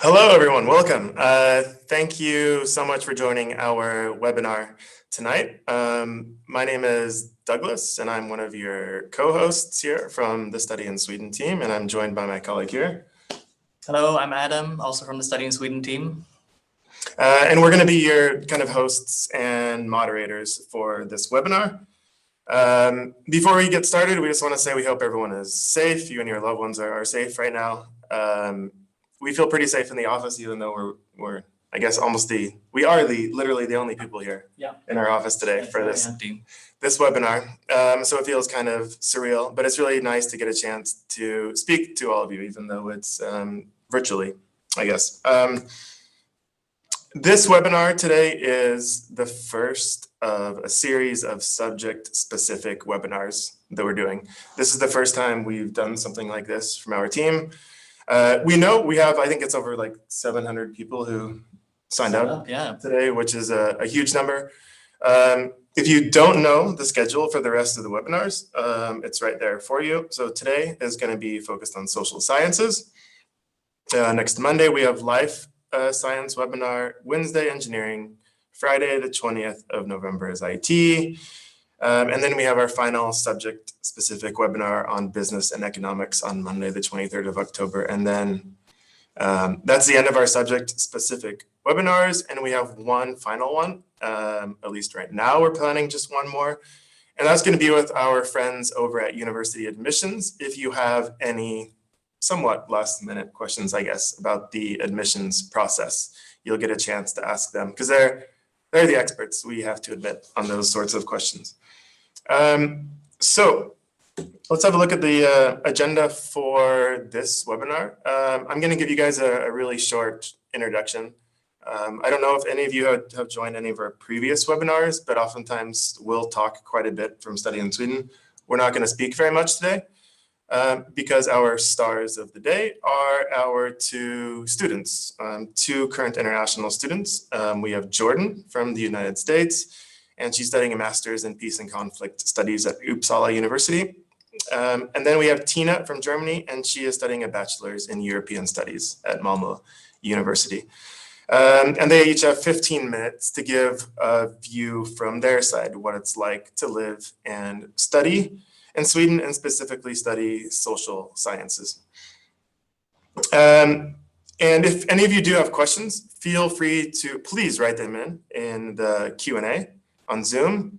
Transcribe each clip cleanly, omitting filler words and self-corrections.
Hello, everyone. Welcome. Thank you so much for joining our webinar tonight. My name is Douglas, and I'm one of your co-hosts here from the Study in Sweden team, and I'm joined by my colleague here. Hello, I'm Adam, also from the Study in Sweden team. And we're going to be your kind of hosts and moderators for this webinar. Before we get started, we just want to say we hope everyone is safe. You and your loved ones are safe right now. We feel pretty safe in the office, even though we're I guess literally the only people here in our office today for this webinar. So it feels kind of surreal, but it's really nice to get a chance to speak to all of you, even though it's virtually, I guess. This webinar today is the first of a series of subject-specific webinars that we're doing. This is the first time we've done something like this from our team. We know we have, I think it's over like 700 people who signed up today, which is a huge number. If you don't know the schedule for the rest of the webinars, it's right there for you. So today is going to be focused on social sciences. Next Monday, we have life science webinar, Wednesday engineering, Friday the 20th of November is IT. And then we have our final subject-specific webinar on business and economics on Monday, the 23rd of October. And then that's the end of our subject-specific webinars. And we have one final one, at least right now, we're planning just one more. And that's going to be with our friends over at University Admissions. If you have any somewhat last-minute questions, I guess, about the admissions process, you'll get a chance to ask them because they're the experts, we have to admit, on those sorts of questions. So let's have a look at the agenda for this webinar. I'm going to give you guys a really short introduction. I don't know if any of you have joined any of our previous webinars, but oftentimes we'll talk quite a bit from Study in Sweden. We're not going to speak very much today because our stars of the day are our two students, two current international students. We have Jordan from the United States, and she's studying a master's in peace and conflict studies at Uppsala University. And then we have Tina from Germany, and she is studying a bachelor's in European studies at Malmö University. And they each have 15 minutes to give a view from their side, what it's like to live and study in Sweden, and specifically study social sciences. And if any of you do have questions, feel free to please write them in the Q&A on Zoom.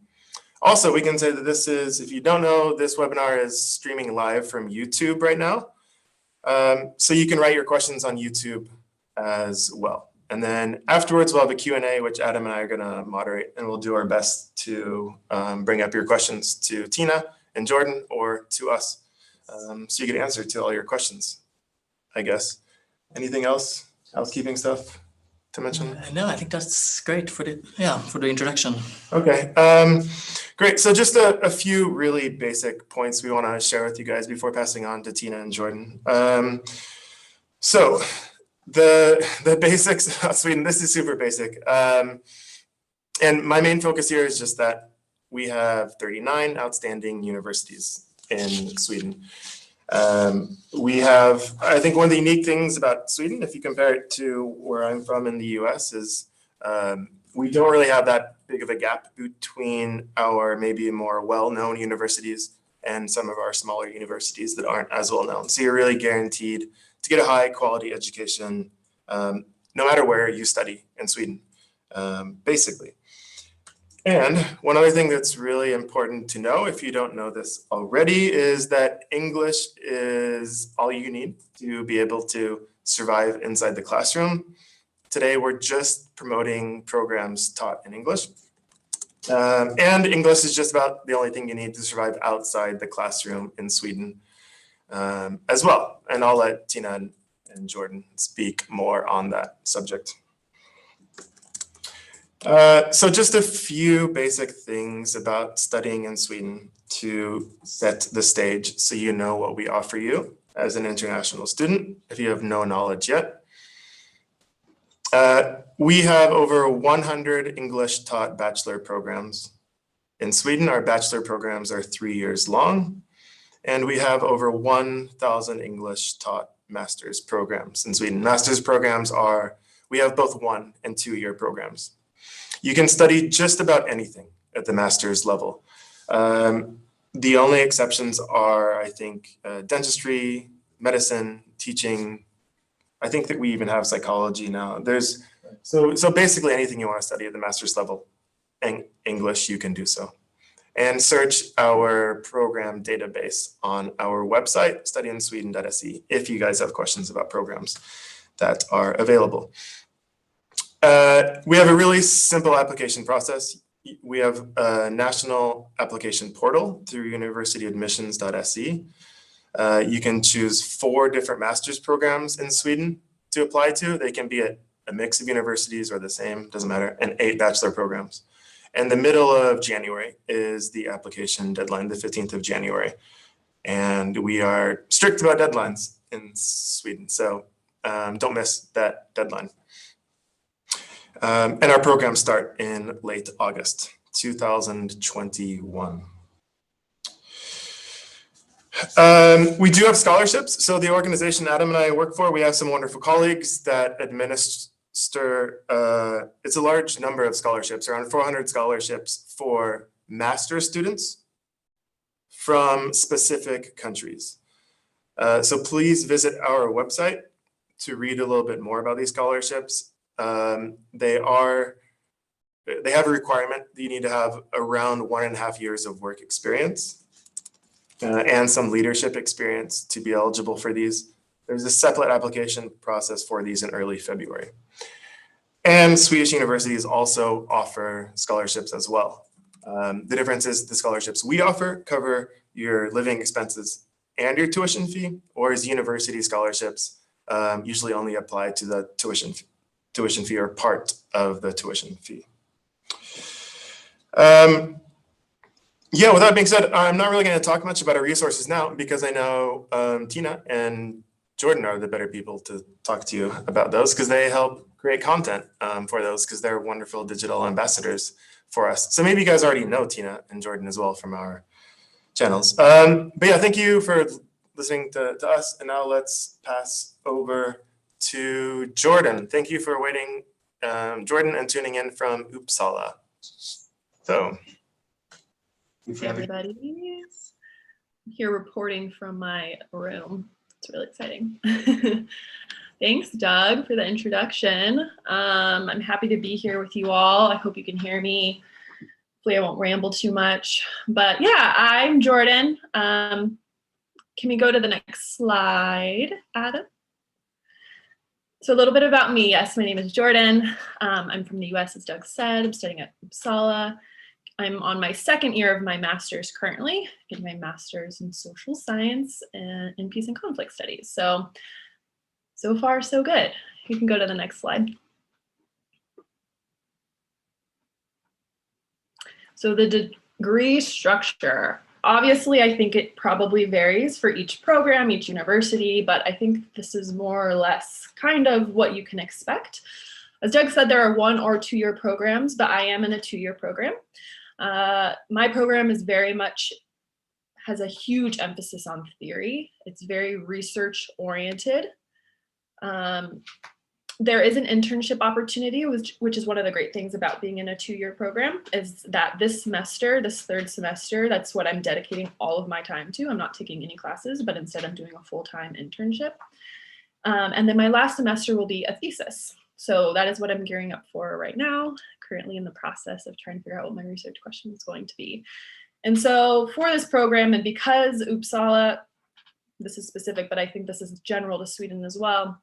Also, we can say that this is, if you don't know, this webinar is streaming live from YouTube right now. So you can write your questions on YouTube as well. And then afterwards, we'll have a Q&A, which Adam and I are going to moderate, and we'll do our best to bring up your questions to Tina and Jordan or to us. So you get answer to all your questions, I guess. Anything else? Housekeeping stuff to mention? No, I think that's great for the introduction. Okay, great. So just a few really basic points we want to share with you guys before passing on to Tina and Jordan. So the basics of Sweden, this is super basic. And my main focus here is just that we have 39 outstanding universities in Sweden. We have, I think one of the unique things about Sweden, if you compare it to where I'm from in the US, is we don't really have that big of a gap between our maybe more well-known universities and some of our smaller universities that aren't as well-known. So you're really guaranteed to get a high-quality education no matter where you study in Sweden, basically. And one other thing that's really important to know, if you don't know this already, is that English is all you need to be able to survive inside the classroom. Today, we're just promoting programs taught in English. And English is just about the only thing you need to survive outside the classroom in Sweden as well. And I'll let Tina and Jordan speak more on that subject. So just a few basic things about studying in Sweden to set the stage so you know what we offer you as an international student, if you have no knowledge yet. We have over 100 English taught bachelor programs. In Sweden, our bachelor programs are 3 years long, and we have over 1,000 English taught master's programs in Sweden. Master's programs we have both 1 and 2 year programs. You can study just about anything at the master's level. The only exceptions are, I think, dentistry, medicine, teaching. I think that we even have psychology now. So basically anything you want to study at the master's level, English, you can do so. And search our program database on our website, studyinsweden.se, if you guys have questions about programs that are available. We have a really simple application process. We have a national application portal through universityadmissions.se. You can choose 4 different master's programs in Sweden to apply to. They can be a mix of universities or the same, doesn't matter, and 8 bachelor programs. And the middle of January is the application deadline, the 15th of January. And we are strict about deadlines in Sweden, so don't miss that deadline. And our programs start in late August 2021. We do have scholarships. So the organization Adam and I work for, we have some wonderful colleagues that administer, it's a large number of scholarships, around 400 scholarships for master's students from specific countries. So please visit our website to read a little bit more about these scholarships. They have a requirement that you need to have around 1.5 years of work experience and some leadership experience to be eligible for these. There's a separate application process for these in early February. And Swedish universities also offer scholarships as well. The difference is the scholarships we offer cover your living expenses and your tuition fee, whereas university scholarships usually only apply to the tuition fee or part of the tuition fee. Yeah, with that being said, I'm not really going to talk much about our resources now because I know Tina and Jordan are the better people to talk to you about those because they help create content for those because they're wonderful digital ambassadors for us. So maybe you guys already know Tina and Jordan as well from our channels. But yeah, thank you for listening to us. And now let's pass over to Jordan. Thank you for waiting, Jordan, and tuning in from Uppsala. So, hey everybody, I'm here reporting from my room. It's really exciting. Thanks, Doug, for the introduction. I'm happy to be here with you all. I hope you can hear me. Hopefully I won't ramble too much. But yeah, I'm Jordan. Can we go to the next slide, Adam? So a little bit about me. Yes, my name is Jordan. I'm from the US, as Doug said. I'm studying at Uppsala. I'm on my 2nd year of my master's currently, getting my master's in social science and in peace and conflict studies. So far, so good. You can go to the next slide. So the degree structure, obviously, I think it probably varies for each program, each university, but I think this is more or less kind of what you can expect. As Doug said, there are 1 or 2 year programs, but I am in a 2-year program. My program is very much, has a huge emphasis on theory. It's very research oriented. There is an internship opportunity, which is one of the great things about being in a 2-year program, is that this semester, this 3rd semester, that's what I'm dedicating all of my time to. I'm not taking any classes, but instead I'm doing a full-time internship. And then my last semester will be a thesis. So that is what I'm gearing up for right now, currently in the process of trying to figure out what my research question is going to be. And so for this program, and because Uppsala, this is specific, but I think this is general to Sweden as well,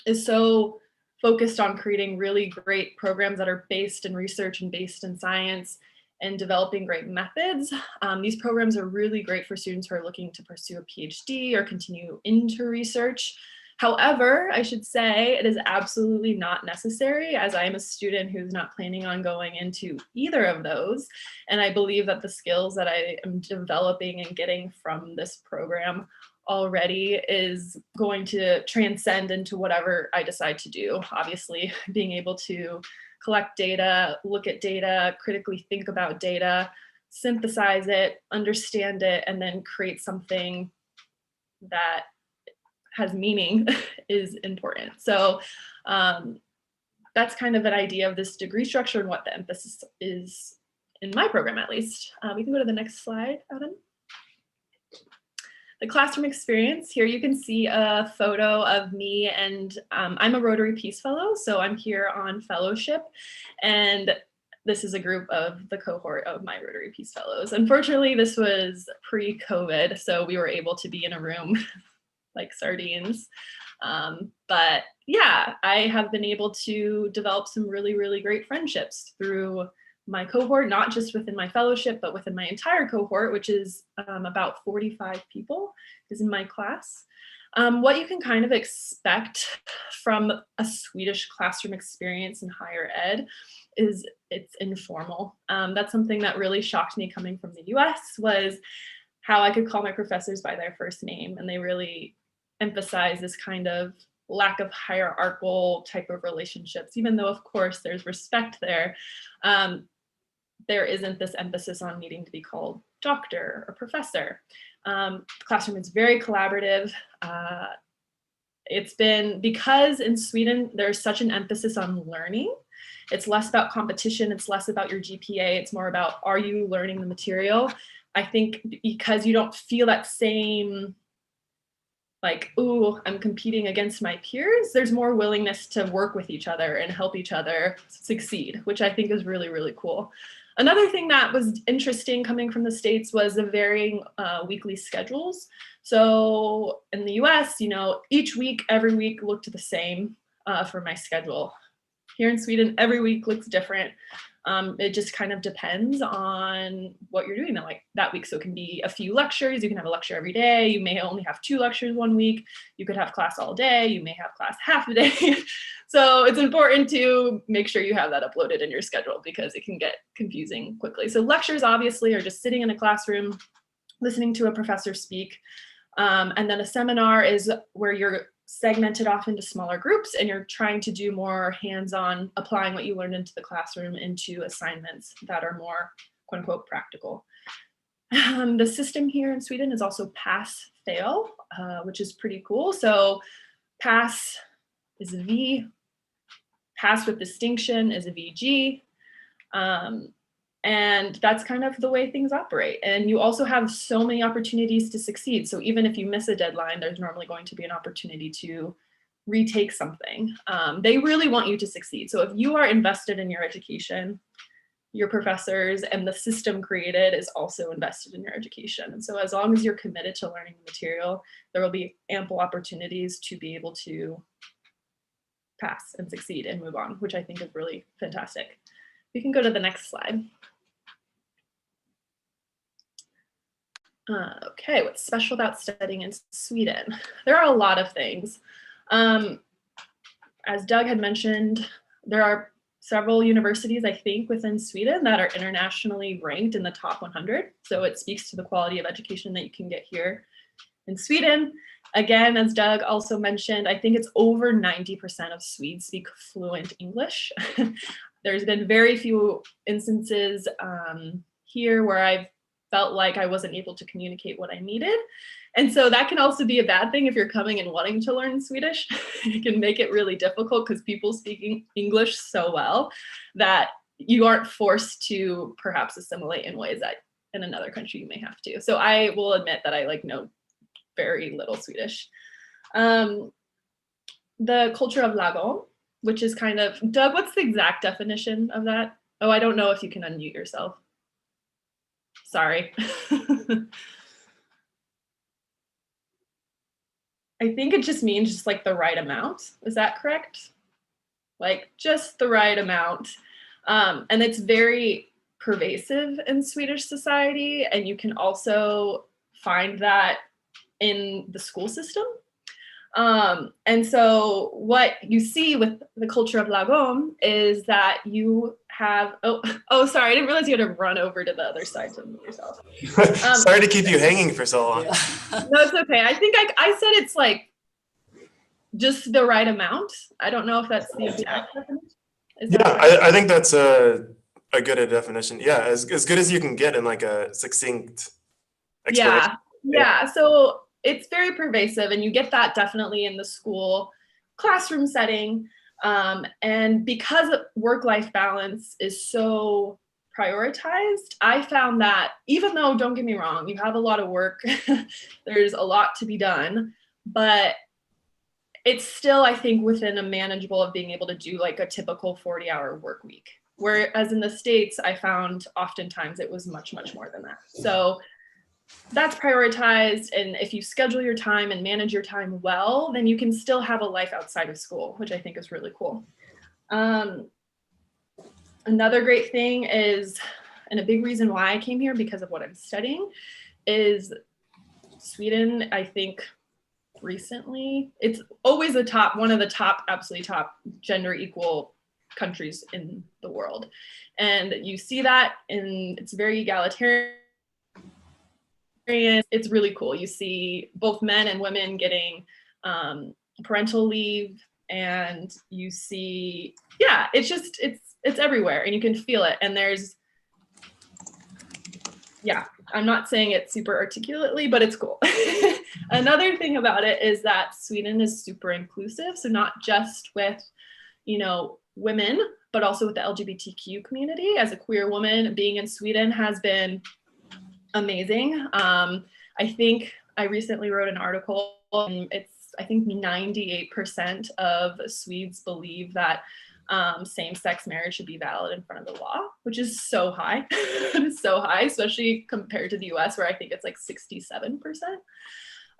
is so focused on creating really great programs that are based in research and based in science and developing great methods. These programs are really great for students who are looking to pursue a PhD or continue into research. However, I should say it is absolutely not necessary, as I am a student who's not planning on going into either of those. And I believe that the skills that I am developing and getting from this program already is going to transcend into whatever I decide to do. Obviously, being able to collect data, look at data, critically think about data, synthesize it, understand it, and then create something that has meaning is important. So that's kind of an idea of this degree structure and what the emphasis is in my program, at least. We can go to the next slide, Adam. The classroom experience. Here you can see a photo of me, and I'm a Rotary Peace Fellow, so I'm here on fellowship, and this is a group of the cohort of my Rotary Peace Fellows. Unfortunately, this was pre-COVID, so we were able to be in a room like sardines. But yeah, I have been able to develop some really, really great friendships through my cohort, not just within my fellowship, but within my entire cohort, which is about 45 people is in my class. What you can kind of expect from a Swedish classroom experience in higher ed is it's informal. That's something that really shocked me coming from the US, was how I could call my professors by their first name, and they really emphasize this kind of lack of hierarchical type of relationships, even though of course there's respect there. There isn't this emphasis on needing to be called doctor or professor. The classroom is very collaborative. It's been, because in Sweden, there's such an emphasis on learning. It's less about competition. It's less about your GPA. It's more about, are you learning the material? I think because you don't feel that same, like, ooh, I'm competing against my peers, there's more willingness to work with each other and help each other succeed, which I think is really, really cool. Another thing that was interesting coming from the States was the varying weekly schedules. So in the US, you know, each week, every week looked the same for my schedule. Here in Sweden, every week looks different. It just kind of depends on what you're doing that week. So it can be a few lectures. You can have a lecture every day. You may only have 2 lectures one week. You could have class all day. You may have class half the day. So it's important to make sure you have that uploaded in your schedule because it can get confusing quickly. So lectures obviously are just sitting in a classroom, listening to a professor speak. And then a seminar is where you're segmented off into smaller groups and you're trying to do more hands-on, applying what you learned into the classroom into assignments that are more quote unquote practical. The system here in Sweden is also pass fail, which is pretty cool. So pass is a V, pass with distinction is a VG. And that's kind of the way things operate. And you also have so many opportunities to succeed. So even if you miss a deadline, there's normally going to be an opportunity to retake something. They really want you to succeed. So if you are invested in your education, your professors and the system created is also invested in your education. And so as long as you're committed to learning the material, there will be ample opportunities to be able to pass and succeed and move on, which I think is really fantastic. We can go to the next slide. Okay, what's special about studying in Sweden? There are a lot of things. As Doug had mentioned, there are several universities, I think, within Sweden that are internationally ranked in the top 100. So it speaks to the quality of education that you can get here in Sweden. Again, as Doug also mentioned, I think it's over 90% of Swedes speak fluent English. There's been very few instances here where I've felt like I wasn't able to communicate what I needed. And so that can also be a bad thing if you're coming and wanting to learn Swedish. It can make it really difficult because people speak English so well that you aren't forced to perhaps assimilate in ways that in another country you may have to. So I will admit that I know very little Swedish. The culture of lagom, which is kind of, Doug, what's the exact definition of that? Oh, I don't know if you can unmute yourself. Sorry. I think it just means just like the right amount. Is that correct? Like just the right amount. And it's very pervasive in Swedish society. And you can also find that in the school system. And so what you see with the culture of lagom is that you have, oh, sorry, I didn't realize you had to run over to the other side to mute yourself. Sorry to keep you hanging for so long. No, it's okay. I think I said it's like just the right amount. I don't know if that's the exact definition. Yeah, right? I think that's a good definition. Yeah, as good as you can get in like a succinct explanation. Yeah. So it's very pervasive, and you get that definitely in the school classroom setting. And because work-life balance is so prioritized, I found that even though, don't get me wrong, you have a lot of work, there's a lot to be done, but it's still, I think, within a manageable of being able to do like a typical 40-hour work week. Whereas in the States, I found oftentimes it was much, much more than that. So that's prioritized. And if you schedule your time and manage your time well, then you can still have a life outside of school, which I think is really cool. Another great thing is, and a big reason why I came here because of what I'm studying, is Sweden, I think recently, it's always one of the top, absolutely top gender equal countries in the world. And you see that it's very egalitarian. It's really cool. You see both men and women getting parental leave, and you see, yeah, it's everywhere, and you can feel it. And yeah, I'm not saying it super articulately, but it's cool. Another thing about it is that Sweden is super inclusive. So not just with, women, but also with the LGBTQ community. As a queer woman, being in Sweden has been amazing. I think I recently wrote an article, and I think 98% of Swedes believe that same-sex marriage should be valid in front of the law, which is so high. It's so high, especially compared to the US, where I think it's like 67%.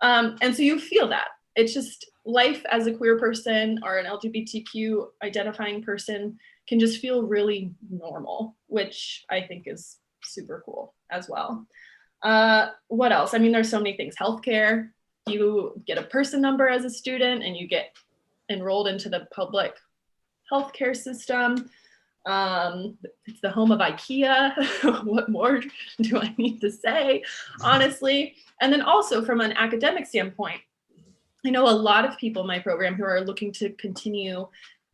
And so you feel that. It's just life as a queer person or an LGBTQ identifying person can just feel really normal, which I think is super cool as well. What else? I mean, there's so many things. Healthcare, you get a person number as a student and you get enrolled into the public healthcare system. It's the home of IKEA. What more do I need to say, honestly? And then also from an academic standpoint, I know a lot of people in my program who are looking to continue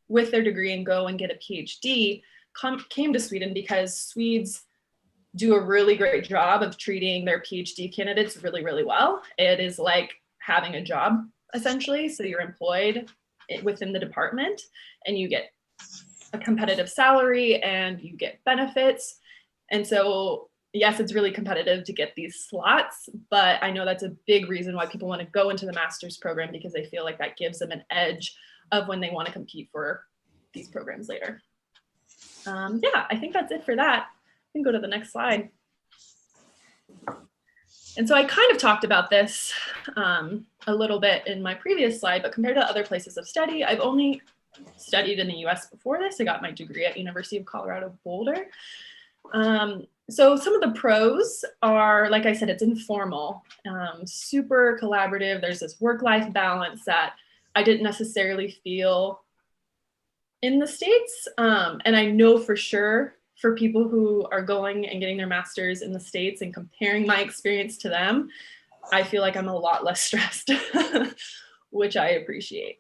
with their degree and go and get a PhD came to Sweden because Swedes do a really great job of treating their PhD candidates really, really well. It is like having a job, essentially. So you're employed within the department and you get a competitive salary and you get benefits. And so, yes, it's really competitive to get these slots, but I know that's a big reason why people want to go into the master's program, because they feel like that gives them an edge of when they want to compete for these programs later. Yeah, I think that's it for that. We can go to the next slide. And so I kind of talked about this a little bit in my previous slide, but compared to other places of study, I've only studied in the US before this. I got my degree at University of Colorado Boulder. So some of the pros are, like I said, it's informal, super collaborative. There's this work-life balance that I didn't necessarily feel in the States. And I know for sure for people who are going and getting their master's in the States and comparing my experience to them, I feel like I'm a lot less stressed, which I appreciate.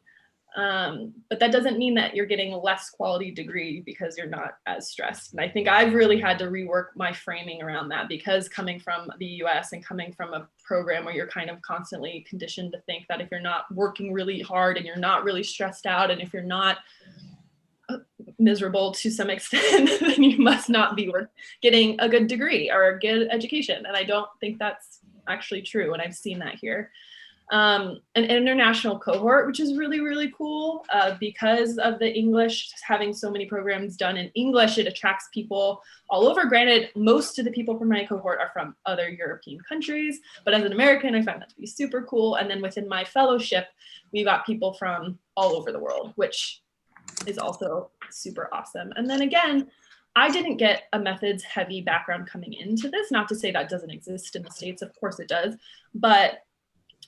But that doesn't mean that you're getting a less quality degree because you're not as stressed. And I think I've really had to rework my framing around that, because coming from the US and coming from a program where you're kind of constantly conditioned to think that if you're not working really hard and you're not really stressed out, and if you're not miserable to some extent, then you must not be getting a good degree or a good education. And I don't think that's actually true. And I've seen that here. An international cohort, which is really, really cool because of the English, having so many programs done in English, it attracts people all over. Granted, most of the people from my cohort are from other European countries, but as an American, I found that to be super cool. And then within my fellowship, we got people from all over the world, which is also super awesome. And then again, I didn't get a methods heavy background coming into this, not to say that doesn't exist in the States, of course it does, but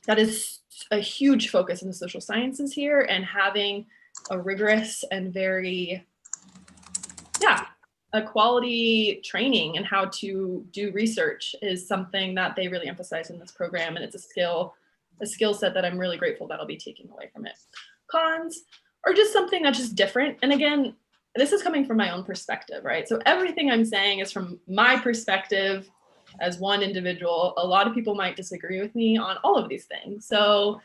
that is a huge focus in the social sciences here, and having a rigorous and very, a quality training and how to do research is something that they really emphasize in this program. And it's a skill set that I'm really grateful that I'll be taking away from it. Cons are just something that's just different. And again, this is coming from my own perspective, right? So everything I'm saying is from my perspective as one individual, a lot of people might disagree with me on all of these things. So,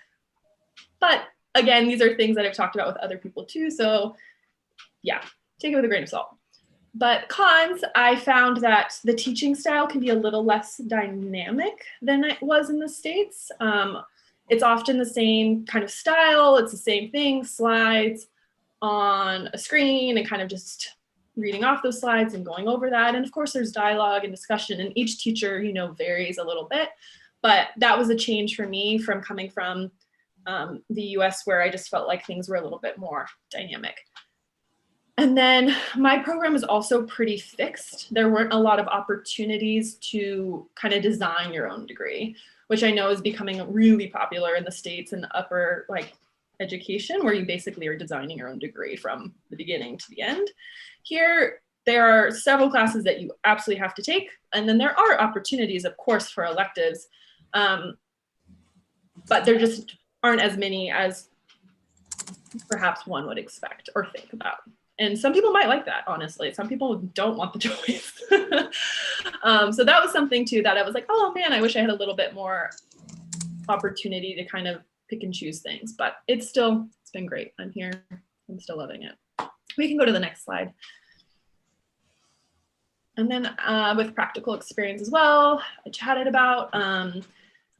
but again, these are things that I've talked about with other people too. So yeah, take it with a grain of salt. But cons, I found that the teaching style can be a little less dynamic than it was in the States. It's often the same kind of style. It's the same thing, slides on a screen and kind of just reading off those slides and going over that. And of course there's dialogue and discussion, and each teacher, you know, varies a little bit, but that was a change for me from coming from the US, where I just felt like things were a little bit more dynamic. And then my program is also pretty fixed. There weren't a lot of opportunities to kind of design your own degree, which I know is becoming really popular in the States and upper like education, where you basically are designing your own degree from the beginning to the end. Here, there are several classes that you absolutely have to take. And then there are opportunities, of course, for electives, but there just aren't as many as perhaps one would expect or think about. And some people might like that, honestly. Some people don't want the choice. So that was something too that I was like, oh man, I wish I had a little bit more opportunity to kind of pick and choose things, but it's been great. I'm here, I'm still loving it. We can go to the next slide. And then with practical experience as well, I chatted about,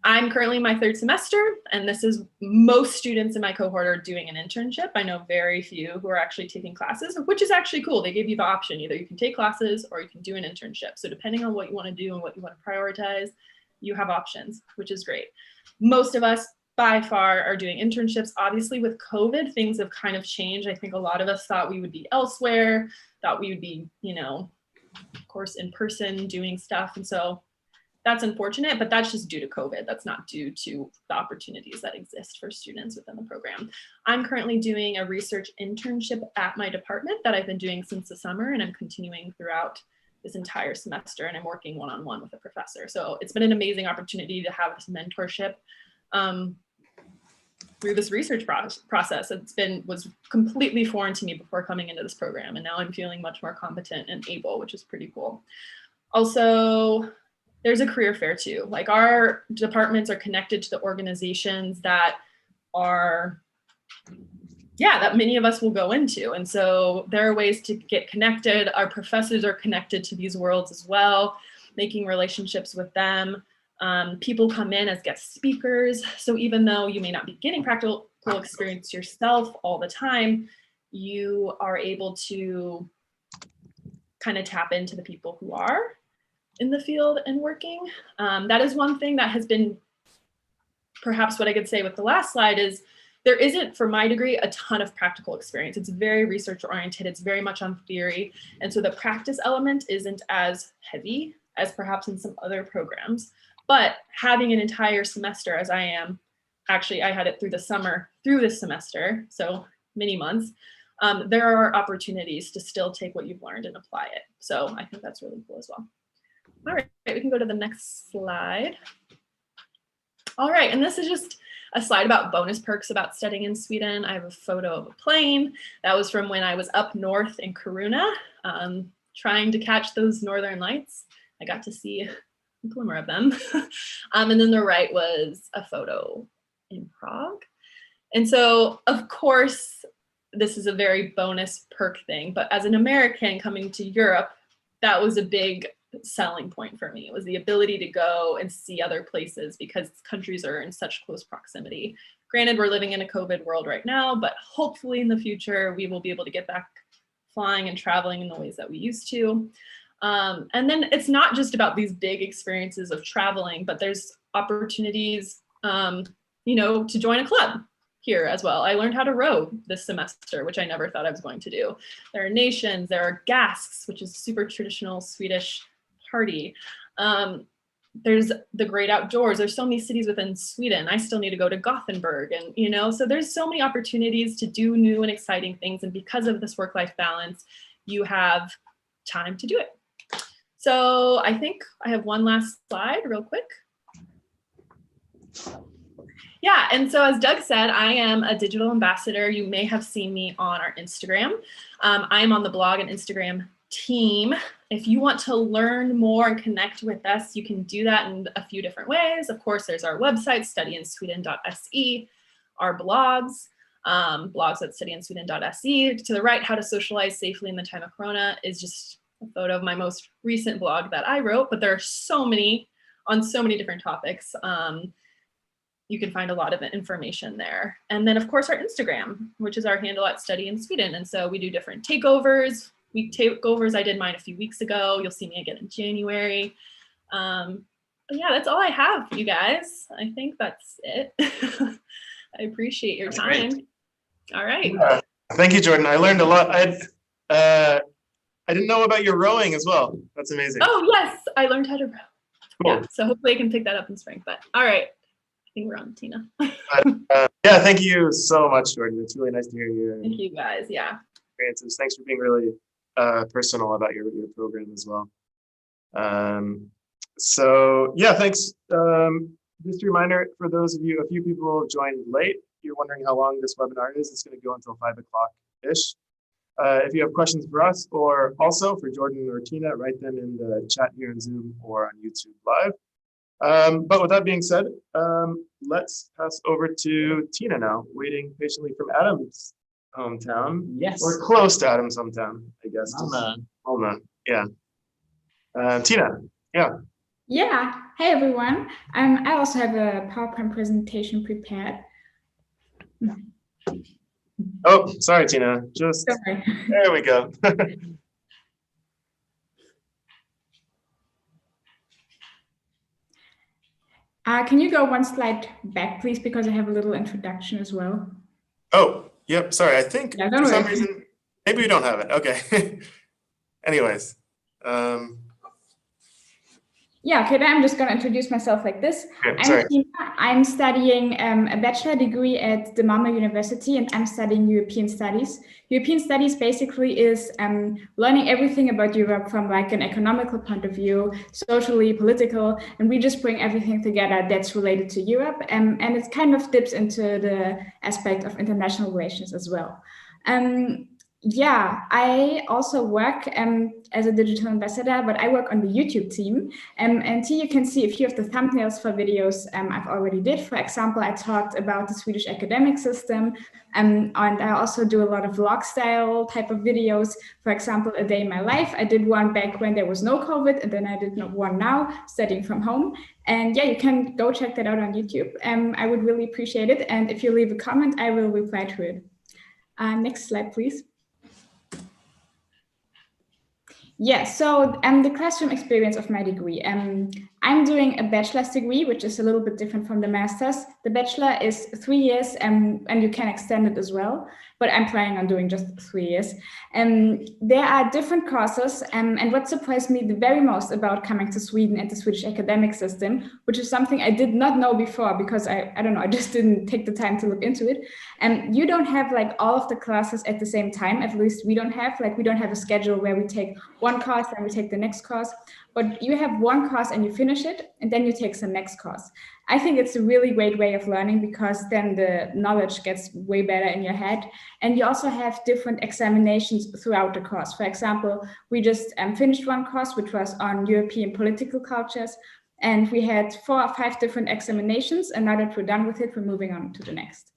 I'm currently in my third semester, and this is most students in my cohort are doing an internship. I know very few who are actually taking classes, which is actually cool. They give you the option, either you can take classes or you can do an internship. So depending on what you want to do and what you want to prioritize, you have options, which is great. Most of us by far are doing internships. Obviously with COVID, things have kind of changed. I think a lot of us thought we would be elsewhere, thought we would be, you know, of course, in person doing stuff. And so that's unfortunate, but that's just due to COVID. That's not due to the opportunities that exist for students within the program. I'm currently doing a research internship at my department that I've been doing since the summer, and I'm continuing throughout this entire semester, and I'm working one-on-one with a professor. So it's been an amazing opportunity to have this mentorship through this research process. Was completely foreign to me before coming into this program, and now I'm feeling much more competent and able, which is pretty cool. Also, there's a career fair too. Like our departments are connected to the organizations that are, that many of us will go into. And so there are ways to get connected. Our professors are connected to these worlds as well, making relationships with them. People come in as guest speakers. So even though you may not be getting practical experience yourself all the time, you are able to kind of tap into the people who are in the field and working. That is one thing that has been perhaps what I could say with the last slide is there isn't, for my degree, a ton of practical experience. It's very research oriented. It's very much on theory. And so the practice element isn't as heavy as perhaps in some other programs. But having an entire semester, as I am, actually I had it through the summer, through this semester, so many months, there are opportunities to still take what you've learned and apply it. So I think that's really cool as well. All right, we can go to the next slide. All right, and this is just a slide about bonus perks about studying in Sweden. I have a photo of a plane. That was from when I was up north in Kiruna, trying to catch those northern lights. I got to see a glimmer of them. And then the right was a photo in Prague. And so, of course, this is a very bonus perk thing, but as an American coming to Europe, that was a big selling point for me. It was the ability to go and see other places because countries are in such close proximity. Granted, we're living in a COVID world right now, but hopefully in the future, we will be able to get back flying and traveling in the ways that we used to. And then it's not just about these big experiences of traveling, but there's opportunities, you know, to join a club here as well. I learned how to row this semester, which I never thought I was going to do. There are nations, there are gasks, which is super traditional Swedish party. There's the great outdoors. There's so many cities within Sweden. I still need to go to Gothenburg, and you know, so there's so many opportunities to do new and exciting things. And because of this work-life balance, you have time to do it. So I think I have one last slide real quick. Yeah, and so as Doug said, I am a digital ambassador. You may have seen me on our Instagram. I am on the blog and Instagram team. If you want to learn more and connect with us, you can do that in a few different ways. Of course, there's our website, studyinsweden.se, our blogs, blogs at studyinsweden.se. To the right, how to socialize safely in the time of Corona is just a photo of my most recent blog that I wrote, but there are so many on so many different topics. You can find a lot of information there. And then of course our Instagram, which is our handle at Study in Sweden. And so we do different takeovers. Takeovers, I did mine a few weeks ago. You'll see me again in January. But yeah, that's all I have for you guys. I think that's it. I appreciate your time. Great. All right. Thank you, Jordan. I learned a lot. I didn't know about your rowing as well. That's amazing. Oh yes, I learned how to row. Cool. Yeah, so hopefully I can pick that up in spring. But all right, I think we're on, Tina. Yeah, thank you so much, Jordan. It's really nice to hear your Thank you guys. Yeah. experiences. Thanks for being really personal about your program as well. So yeah, thanks. Just a reminder for those of you, a few people joined late. You're wondering how long this webinar is. It's going to go until 5 o'clock-ish. If you have questions for us or also for Jordan or Tina, write them in the chat here in Zoom or on YouTube Live. But with that being said, let's pass over to Tina now, waiting patiently from Adam's hometown. Yes. Or close to Adam's hometown, I guess. Malmö, yeah. Tina, yeah. Yeah, hey everyone. I also have a PowerPoint presentation prepared. Oh, sorry, Tina. Just Sorry. there we go. Can you go one slide back, please, because I have a little introduction as well. Oh, yep. Sorry, I think Yeah, for don't some worry. reason maybe we don't have it. Okay. Anyways, Yeah, okay, then I'm just going to introduce myself like this. yeah, sorry. I'm Tina. I'm studying a bachelor degree at the Malmö University, and I'm studying European Studies. European Studies basically is learning everything about Europe from like an economical point of view, socially, political, and we just bring everything together that's related to Europe. And it kind of dips into the aspect of international relations as well. Yeah, I also work as a digital ambassador, but I work on the YouTube team. And here you can see a few of the thumbnails for videos I've already did. For example, I talked about the Swedish academic system, and I also do a lot of vlog style type of videos. For example, a day in my life. I did one back when there was no COVID, and then I did one now, studying from home. And yeah, you can go check that out on YouTube. I would really appreciate it. And if you leave a comment, I will reply to it. Next slide, please. Yeah, so the classroom experience of my degree. I'm doing a bachelor's degree, which is a little bit different from the master's. The bachelor is 3 years and you can extend it as well, but I'm planning on doing just 3 years. There are different courses, and what surprised me the very most about coming to Sweden and the Swedish academic system, which is something I did not know before because I don't know, I just didn't take the time to look into it. And you don't have like all of the classes at the same time, at least we don't have a schedule where we take one course and we take the next course, but you have one course and you finish it and then you take the next course. I think it's a really great way of learning because then the knowledge gets way better in your head. And you also have different examinations throughout the course. For example, we just finished one course, which was on European political cultures. And we had 4 or 5 different examinations. And now that we're done with it, we're moving on to the next.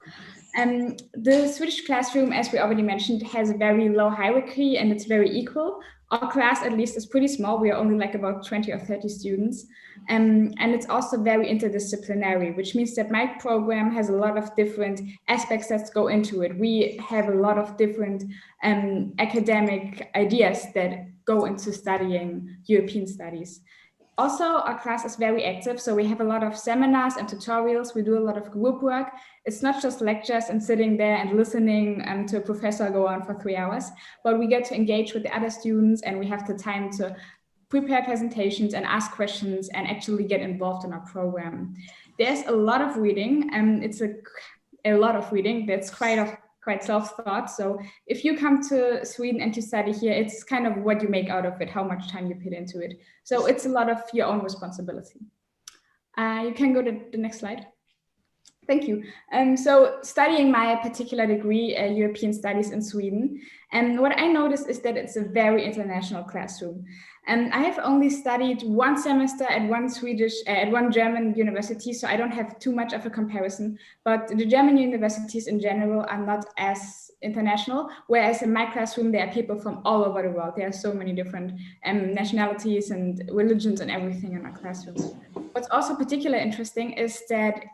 The Swedish classroom, as we already mentioned, has a very low hierarchy and it's very equal. Our class, at least, is pretty small. We are only like about 20 or 30 students. And it's also very interdisciplinary, which means that my program has a lot of different aspects that go into it. We have a lot of different academic ideas that go into studying European studies. Also, our class is very active, so we have a lot of seminars and tutorials. We do a lot of group work. It's not just lectures and sitting there and listening to a professor go on for 3 hours, but we get to engage with the other students and we have the time to prepare presentations and ask questions and actually get involved in our program. There's a lot of reading, and it's a lot of reading that's quite self-taught. So if you come to Sweden and to study here, it's kind of what you make out of it, how much time you put into it. So it's a lot of your own responsibility. You can go to the next slide. Thank you. So studying my particular degree, European Studies in Sweden, and what I noticed is that it's a very international classroom. And I have only studied one semester at one German university, so I don't have too much of a comparison. But the German universities in general are not as international, whereas in my classroom there are people from all over the world. There are so many different nationalities and religions and everything in our classrooms. What's also particularly interesting is that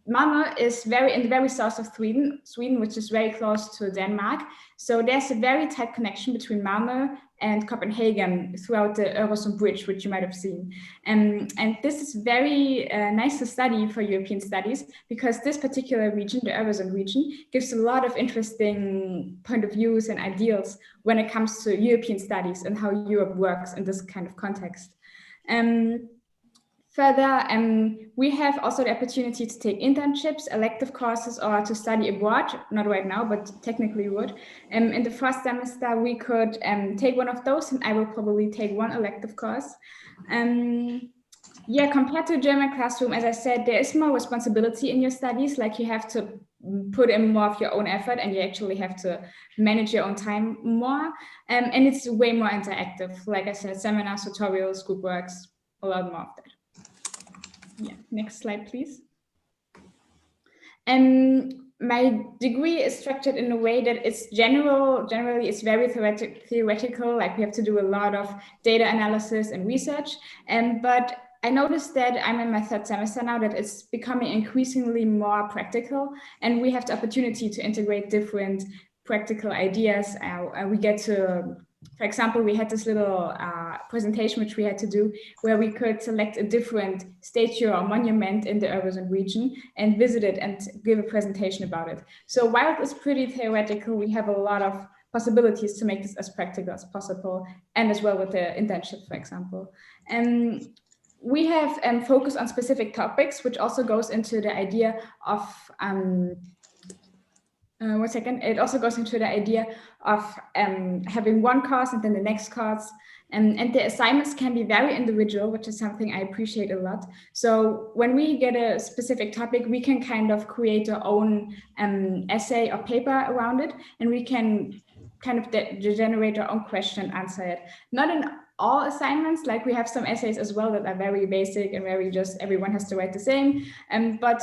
Malmö is in the very south of Sweden, which is very close to Denmark. So there's a very tight connection between Malmö and Copenhagen throughout the Öresund Bridge, which you might have seen. And this is very nice to study for European studies, because this particular region, the Öresund region, gives a lot of interesting point of views and ideals when it comes to European studies and how Europe works in this kind of context. Further, we have also the opportunity to take internships, elective courses, or to study abroad, not right now, but technically would. In the first semester, we could take one of those, and I will probably take one elective course. Yeah, compared to German classroom, as I said, there is more responsibility in your studies, like you have to put in more of your own effort, and you actually have to manage your own time more. And it's way more interactive. Like I said, seminars, tutorials, group works, a lot more of that. Yeah, next slide, please. My degree is structured in a way that it's generally it's very theoretical, like we have to do a lot of data analysis and research. But I noticed that I'm in my third semester now, that it's becoming increasingly more practical, and we have the opportunity to integrate different practical ideas. We get to, for example, we had this little presentation which we had to do, where we could select a different statue or monument in the Öresund region and visit it and give a presentation about it. So while it is pretty theoretical, we have a lot of possibilities to make this as practical as possible, and as well with the internship, for example. We have focused on specific topics, which also goes into the idea of It also goes into the idea of having one course and then the next course. And the assignments can be very individual, which is something I appreciate a lot. So when we get a specific topic, we can kind of create our own essay or paper around it, and we can kind of generate our own question and answer it. Not in all assignments, like we have some essays as well that are very basic and very just everyone has to write the same. But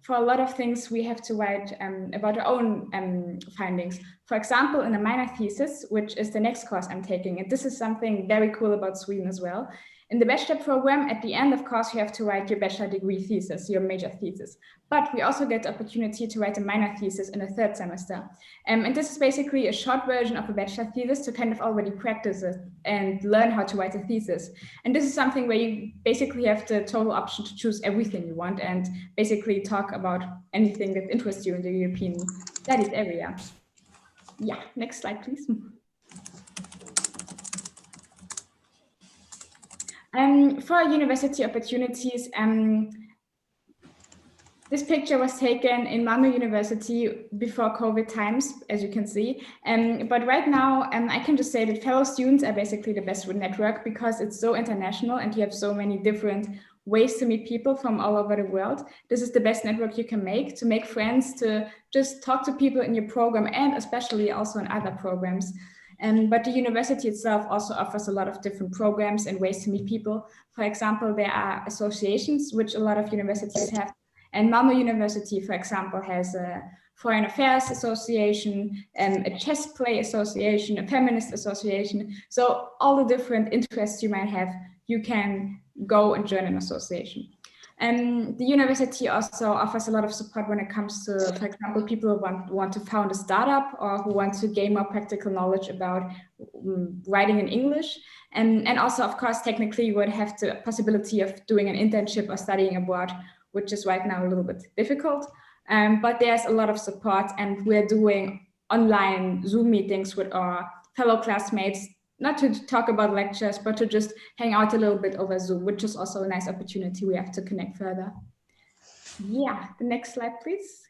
for a lot of things, we have to write about our own findings. For example, in a minor thesis, which is the next course I'm taking, and this is something very cool about Sweden as well. In the bachelor program, at the end, of course, you have to write your bachelor degree thesis, your major thesis. But we also get the opportunity to write a minor thesis in the third semester. And this is basically a short version of a bachelor thesis to kind of already practice it and learn how to write a thesis. And this is something where you basically have the total option to choose everything you want and basically talk about anything that interests you in the European studies area. Yeah, next slide, please. For university opportunities, this picture was taken in Malmö University before COVID times, as you can see. But right now, I can just say that fellow students are basically the best network, because it's so international and you have so many different ways to meet people from all over the world. This is the best network you can make, to make friends, to just talk to people in your program, and especially also in other programs. But the university itself also offers a lot of different programs and ways to meet people. For example, there are associations, which a lot of universities have. And Malmö University, for example, has a Foreign Affairs Association, a chess play association, a feminist association. So all the different interests you might have, you can go and join an association. And the university also offers a lot of support when it comes to, for example, people who want to found a startup, or who want to gain more practical knowledge about writing in English. And also, of course, technically you would have the possibility of doing an internship or studying abroad, which is right now a little bit difficult. But there's a lot of support, and we're doing online Zoom meetings with our fellow classmates, not to talk about lectures, but to just hang out a little bit over Zoom, which is also a nice opportunity we have to connect further. Yeah, the next slide, please.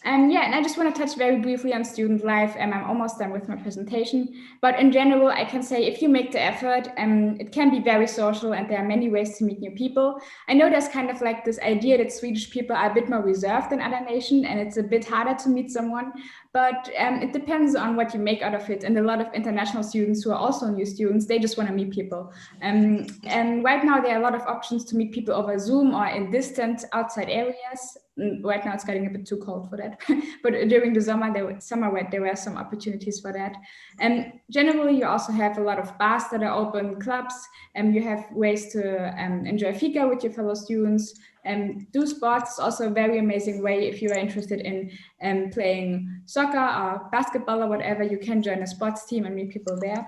Yeah, and I just want to touch very briefly on student life, and I'm almost done with my presentation. But in general, I can say if you make the effort, it can be very social, and there are many ways to meet new people. I know there's kind of like this idea that Swedish people are a bit more reserved than other nations, and it's a bit harder to meet someone. But it depends on what you make out of it. And a lot of international students who are also new students, they just want to meet people. And right now, there are a lot of options to meet people over Zoom or in distant outside areas. Right now it's getting a bit too cold for that, but during the summer there were some opportunities for that. And generally you also have a lot of bars that are open, clubs, and you have ways to enjoy fika with your fellow students, and do sports. Also a very amazing way if you are interested in playing soccer or basketball or whatever. You can join a sports team and meet people there.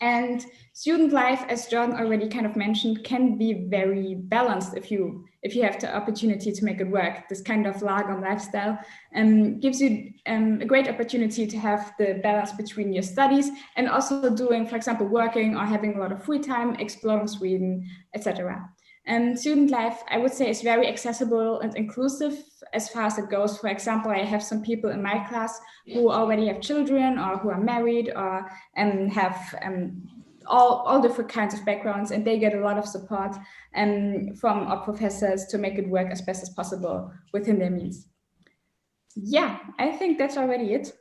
And student life, as Jordan already kind of mentioned, can be very balanced if you have the opportunity to make it work. This kind of lagom lifestyle gives you a great opportunity to have the balance between your studies and also doing, for example, working or having a lot of free time, exploring Sweden, etc. And student life, I would say, is very accessible and inclusive as far as it goes. For example, I have some people in my class who already have children or who are married or have all different kinds of backgrounds, and they get a lot of support from our professors to make it work as best as possible within their means. Yeah, I think that's already it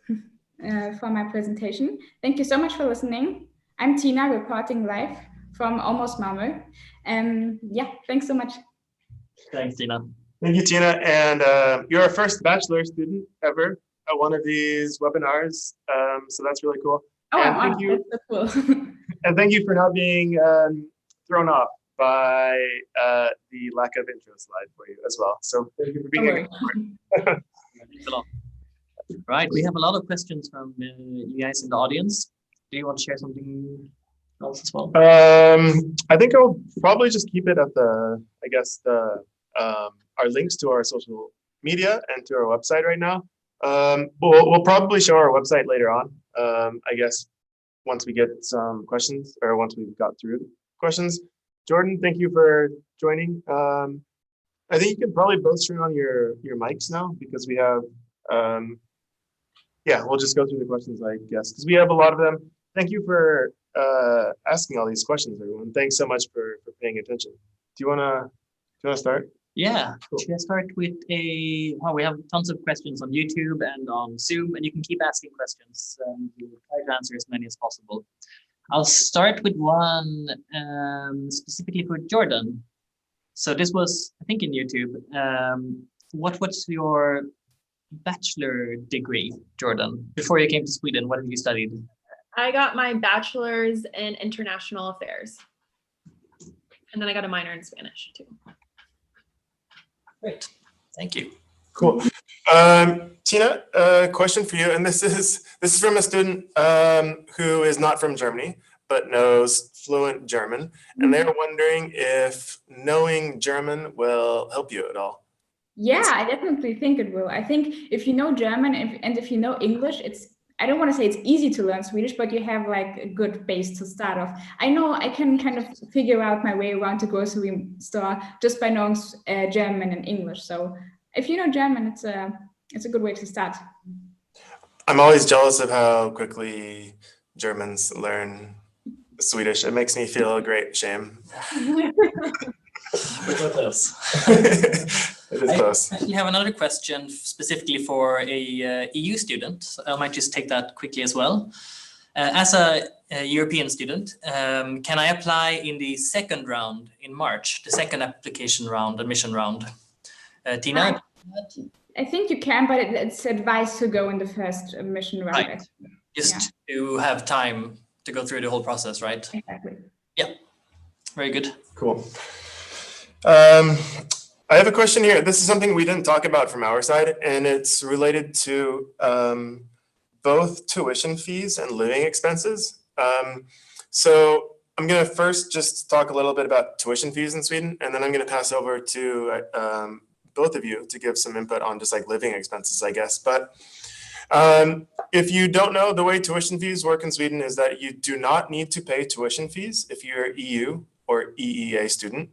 for my presentation. Thank you so much for listening. I'm Tina, reporting live from almost Malmö. Yeah, thanks so much. Thanks, Tina. Thank you, Tina. And you're our first bachelor student ever at one of these webinars. So that's really cool. Oh, and thank you. That's so cool. And thank you for not being thrown off by the lack of intro slide for you as well. So thank you for being here. Thanks a lot. Right, we have a lot of questions from you guys in the audience. Do you want to share something else as well? I think I'll probably just keep it at our links to our social media and to our website right now. We'll probably show our website later on. I guess once we get some questions or once we've got through questions. Jordan, thank you for joining. I think you can probably both turn on your mics now because we have, we'll just go through the questions, I guess, because we have a lot of them. Thank you for asking all these questions, everyone. Thanks so much for paying attention. Do you wanna start? Yeah, cool. Should I start with we have tons of questions on YouTube and on Zoom, and you can keep asking questions. We'll try to answer as many as possible. I'll start with one specifically for Jordan. So this was, I think, in YouTube. What was your bachelor degree, Jordan? Before you came to Sweden, what have you studied? I got my bachelor's in international affairs. And then I got a minor in Spanish too. Great, thank you. Cool. Tina, a question for you, and this is from a student who is not from Germany but knows fluent German, and they're wondering if knowing German will help you at all. Yeah, I definitely think it will. I think if you know German and if you know English, I don't want to say it's easy to learn Swedish, but you have like a good base to start off. I know I can kind of figure out my way around the grocery store just by knowing German and English. So if you know German, it's a good way to start. I'm always jealous of how quickly Germans learn Swedish. It makes me feel a great shame. We're so close. It is close. I actually have another question specifically for a EU student. So I might just take that quickly as well. As a European student, can I apply in the second round in March, the second application round, admission round? Tina? I think you can, but it's advised to go in the first admission round. Right. Just to have time to go through the whole process, right? Exactly. Yeah, very good. Cool. I have a question here. This is something we didn't talk about from our side, and it's related to both tuition fees and living expenses. So I'm going to first just talk a little bit about tuition fees in Sweden, and then I'm going to pass over to both of you to give some input on just like living expenses, I guess. But if you don't know, the way tuition fees work in Sweden is that you do not need to pay tuition fees if you're an EU or EEA student.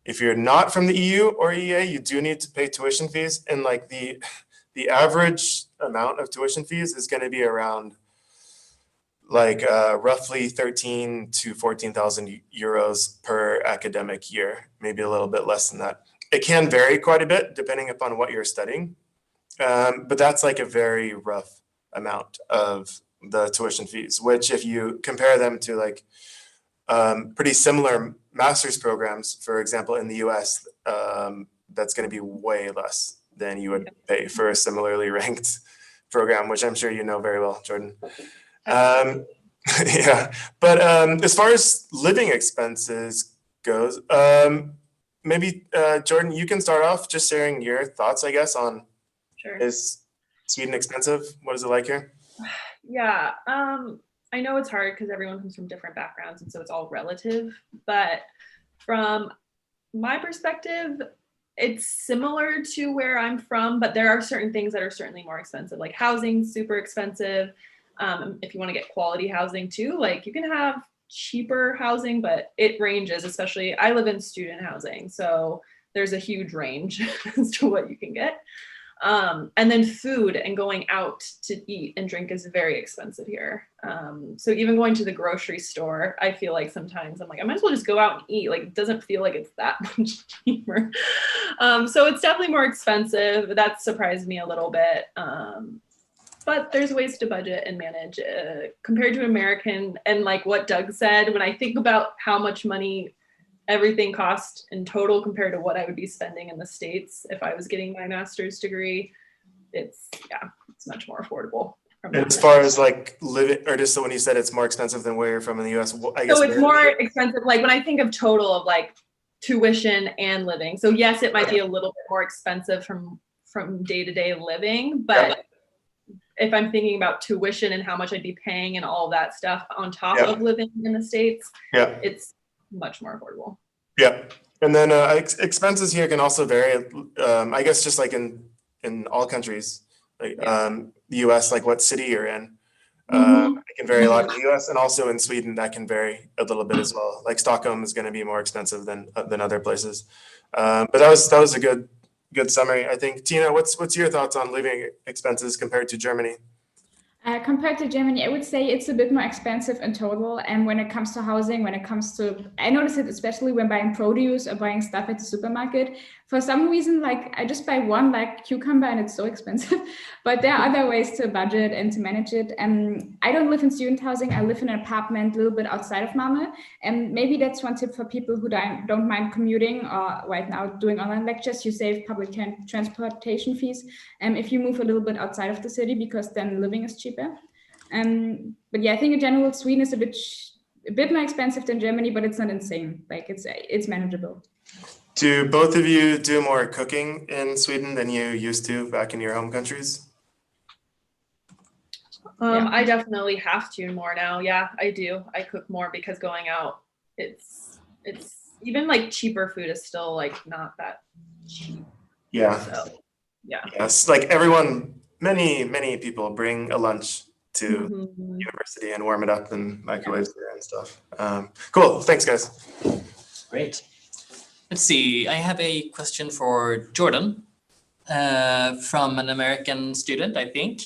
If you're not from the EU or EEA, you do need to pay tuition fees. And like the the average amount of tuition fees is going to be around like roughly 13 to 14,000 euros per academic year, maybe a little bit less than that. It can vary quite a bit depending upon what you're studying, but that's like a very rough amount of the tuition fees, which if you compare them to like pretty similar master's programs, for example, in the US, that's going to be way less than you would pay for a similarly ranked program, which I'm sure you know very well, Jordan. Yeah, but as far as living expenses goes, maybe Jordan, you can start off just sharing your thoughts, I guess, on is Sweden expensive? What is it like here? Yeah, I know it's hard because everyone comes from different backgrounds, and so it's all relative. But from my perspective, it's similar to where I'm from, but there are certain things that are certainly more expensive, like housing, super expensive. If you want to get quality housing too, like you can have cheaper housing, but it ranges, especially I live in student housing. So there's a huge range as to what you can get. And then food and going out to eat and drink is very expensive here. So even going to the grocery store, I feel like sometimes I'm like, I might as well just go out and eat. Like, it doesn't feel like it's that much cheaper. So it's definitely more expensive. That surprised me a little bit. But there's ways to budget and manage compared to American. And like what Doug said, when I think about how much money everything cost in total compared to what I would be spending in the States if I was getting my master's degree, it's much more affordable. As far as like living, or just so when you said it's more expensive than where you're from in the US, I guess. So it's more expensive, like when I think of total of like tuition and living. So yes, it might be a little bit more expensive from day-to-day living, but if I'm thinking about tuition and how much I'd be paying and all that stuff on top of living in the States, it's much more affordable. Yeah. And then expenses here can also vary. I guess just like in all countries, like the US, like what city you're in. It can vary a lot in the US, and also in Sweden that can vary a little bit as well. Like Stockholm is going to be more expensive than other places. But that was a good summary, I think. Tina, what's your thoughts on living expenses compared to Germany? Compared to Germany, I would say it's a bit more expensive in total. And when it comes to housing, I notice it especially when buying produce or buying stuff at the supermarket. For some reason, like I just buy one like cucumber and it's so expensive. But there are other ways to budget and to manage it. And I don't live in student housing. I live in an apartment a little bit outside of Malmö. And maybe that's one tip for people who don't mind commuting or right now doing online lectures. You save public transportation fees. If you move a little bit outside of the city, because then living is cheaper. But yeah, I think in general, Sweden is a bit more expensive than Germany, but it's not insane. Like it's manageable. Do both of you do more cooking in Sweden than you used to back in your home countries? I definitely have to more now. Yeah, I do. I cook more because going out, it's even like cheaper food is still like not that cheap. Yeah. So, yeah. Yes, like many people bring a lunch to university and warm it up in microwaves there and stuff. Cool. Thanks, guys. Great. Let's see. I have a question for Jordan from an American student, I think.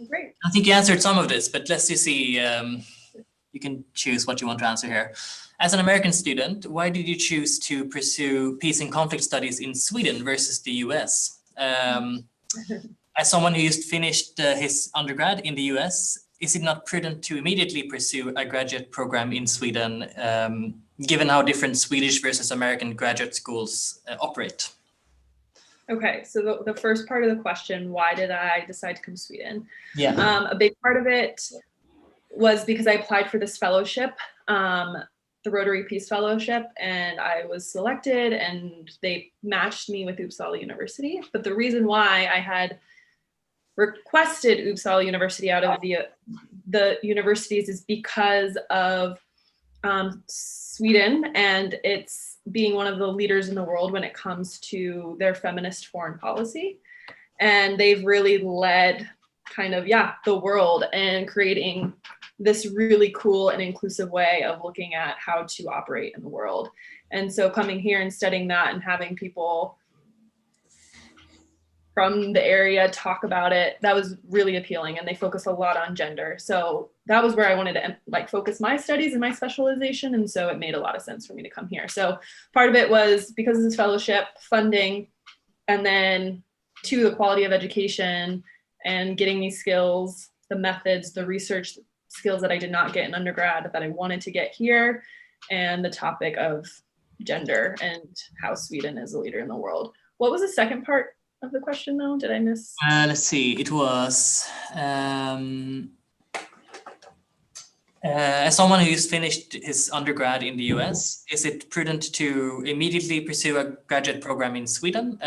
Great. I think you answered some of this, but let's just see. You can choose what you want to answer here. As an American student, why did you choose to pursue peace and conflict studies in Sweden versus the US? As someone who just finished his undergrad in the US, is it not prudent to immediately pursue a graduate program in Sweden, given how different Swedish versus American graduate schools operate? Okay, so the first part of the question, why did I decide to come to Sweden? Yeah. A big part of it was because I applied for this fellowship, the Rotary Peace Fellowship, and I was selected and they matched me with Uppsala University. But the reason why I had requested Uppsala University out of the universities is because of Sweden and its being one of the leaders in the world when it comes to their feminist foreign policy. And they've really led kind of, the world and creating this really cool and inclusive way of looking at how to operate in the world. And so coming here and studying that and having people from the area talk about it. That was really appealing, and they focus a lot on gender. So that was where I wanted to like focus my studies and my specialization. And so it made a lot of sense for me to come here. So part of it was because of this fellowship, funding, and then to the quality of education and getting these skills, the methods, the research skills that I did not get in undergrad that I wanted to get here, and the topic of gender and how Sweden is a leader in the world. What was the second part of the question though? Did I miss? Let's see, it was, as someone who's finished his undergrad in the US, is it prudent to immediately pursue a graduate program in Sweden,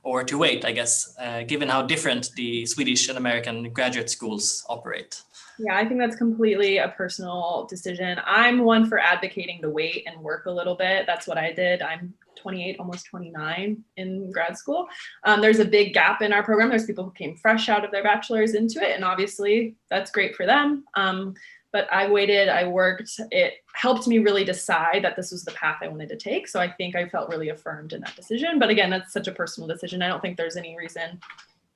or to wait, I guess, given how different the Swedish and American graduate schools operate? Yeah, I think that's completely a personal decision. I'm one for advocating to wait and work a little bit. That's what I did. I'm 28, almost 29 in grad school. There's a big gap in our program. There's people who came fresh out of their bachelor's into it, and obviously that's great for them. But I waited, I worked. It helped me really decide that this was the path I wanted to take. So I think I felt really affirmed in that decision. But again, that's such a personal decision. I don't think there's any reason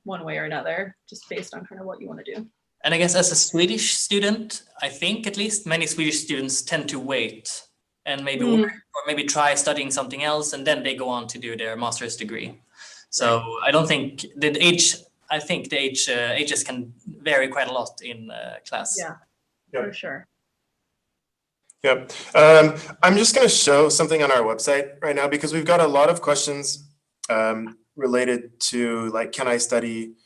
one way or another, just based on kind of what you want to do. And I guess as a Swedish student, I think at least many Swedish students tend to wait and maybe work, or maybe try studying something else, and then they go on to do their master's degree. So I don't think the age, I think the ages can vary quite a lot in class. Yeah, for sure. Yep. I'm just going to show something on our website right now because we've got a lot of questions related to like, can I study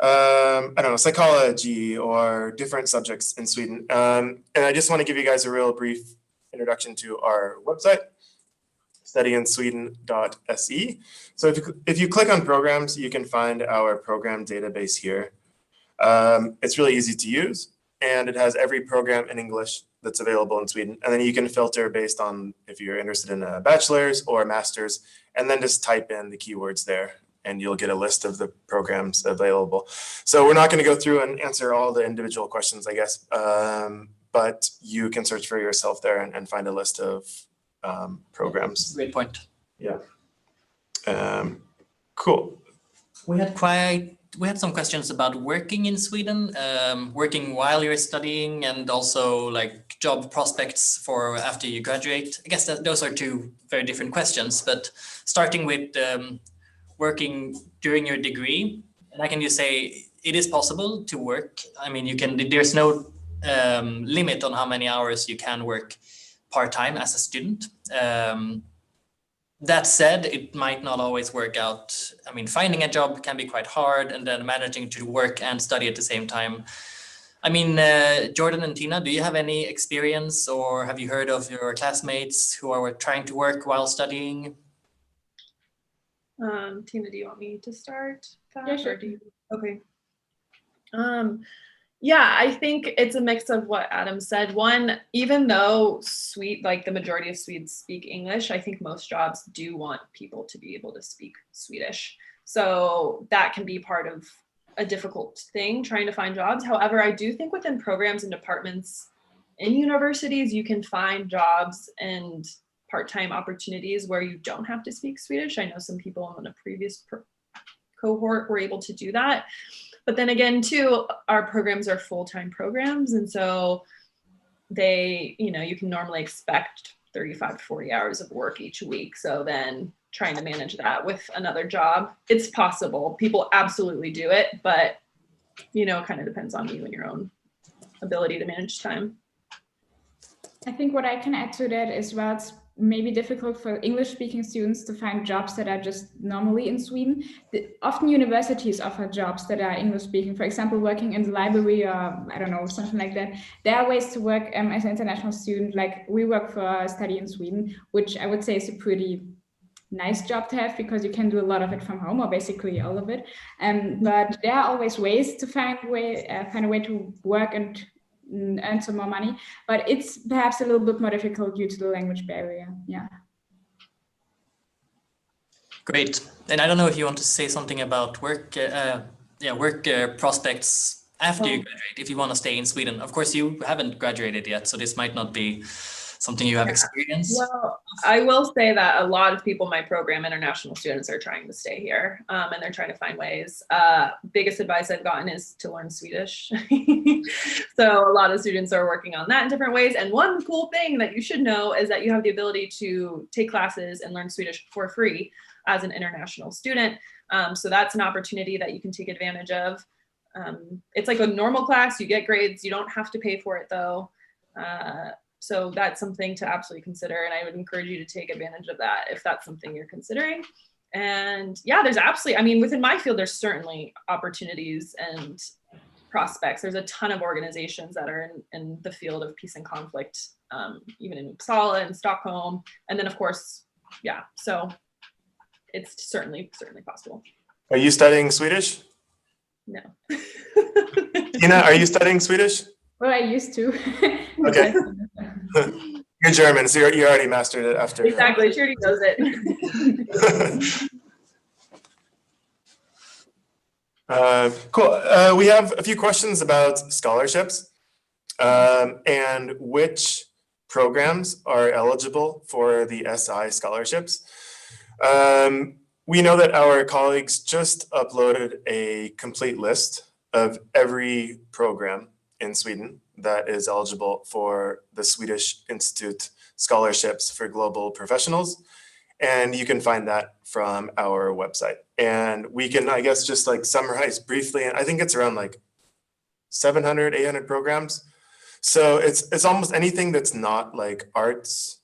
I don't know, psychology or different subjects in Sweden. And I just want to give you guys a real brief introduction to our website, studyinsweden.se. So if you click on programs, you can find our program database here. It's really easy to use, and it has every program in English that's available in Sweden. And then you can filter based on if you're interested in a bachelor's or a master's, and then just type in the keywords there, and you'll get a list of the programs available. So we're not going to go through and answer all the individual questions, I guess, but you can search for yourself there and find a list of programs. Great point. Yeah. Cool. We had some questions about working in Sweden, working while you're studying, and also like job prospects for after you graduate. I guess that those are two very different questions, but starting with working during your degree, and I can just say it is possible to work. I mean, you can, there's no limit on how many hours you can work part-time as a student. That said, it might not always work out. I mean, finding a job can be quite hard, and then managing to work and study at the same time. I mean, Jordan and Tina, do you have any experience, or have you heard of your classmates who are trying to work while studying? Tina, do you want me to start that? Yeah, sure. Or do you? Okay. Yeah, I think it's a mix of what Adam said. One, even though like the majority of Swedes speak English, I think most jobs do want people to be able to speak Swedish. So that can be part of a difficult thing, trying to find jobs. However, I do think within programs and departments in universities, you can find jobs and part-time opportunities where you don't have to speak Swedish. I know some people in a previous cohort were able to do that. But then again, too, our programs are full-time programs. And so they, you can normally expect 35 to 40 hours of work each week. So then trying to manage that with another job, it's possible. People absolutely do it, but, it kind of depends on you and your own ability to manage time. I think what I can add to that is, well, it's maybe difficult for English-speaking students to find jobs that are just normally in Sweden. Often universities offer jobs that are English-speaking. For example, working in the library or, I don't know, something like that. There are ways to work as an international student. Like we work for a study in Sweden, which I would say is a pretty nice job to have because you can do a lot of it from home, or basically all of it. But there are always ways to find a way to work and earn some more money, but it's perhaps a little bit more difficult due to the language barrier. Yeah. Great. And I don't know if you want to say something about work prospects after you graduate, if you want to stay in Sweden. Of course, you haven't graduated yet, so this might not be something you have experienced? Well, I will say that a lot of people in my program, international students, are trying to stay here, and they're trying to find ways. Biggest advice I've gotten is to learn Swedish. So a lot of students are working on that in different ways. And one cool thing that you should know is that you have the ability to take classes and learn Swedish for free as an international student. So that's an opportunity that you can take advantage of. It's like a normal class, you get grades, you don't have to pay for it though. So that's something to absolutely consider. And I would encourage you to take advantage of that if that's something you're considering. And yeah, there's absolutely, I mean, within my field, there's certainly opportunities and prospects. There's a ton of organizations that are in the field of peace and conflict, even in Uppsala and Stockholm. And then of course, yeah, so it's certainly possible. Are you studying Swedish? No. Tina, are you studying Swedish? Well, I used to. Okay. You're German, so you already mastered it after. Exactly, she already knows it. Cool. We have a few questions about scholarships and which programs are eligible for the SI scholarships. We know that our colleagues just uploaded a complete list of every program in Sweden that is eligible for the Swedish Institute scholarships for global professionals. And you can find that from our website. And we can, I guess, just like summarize briefly. And I think it's around like 700, 800 programs. So it's almost anything that's not like arts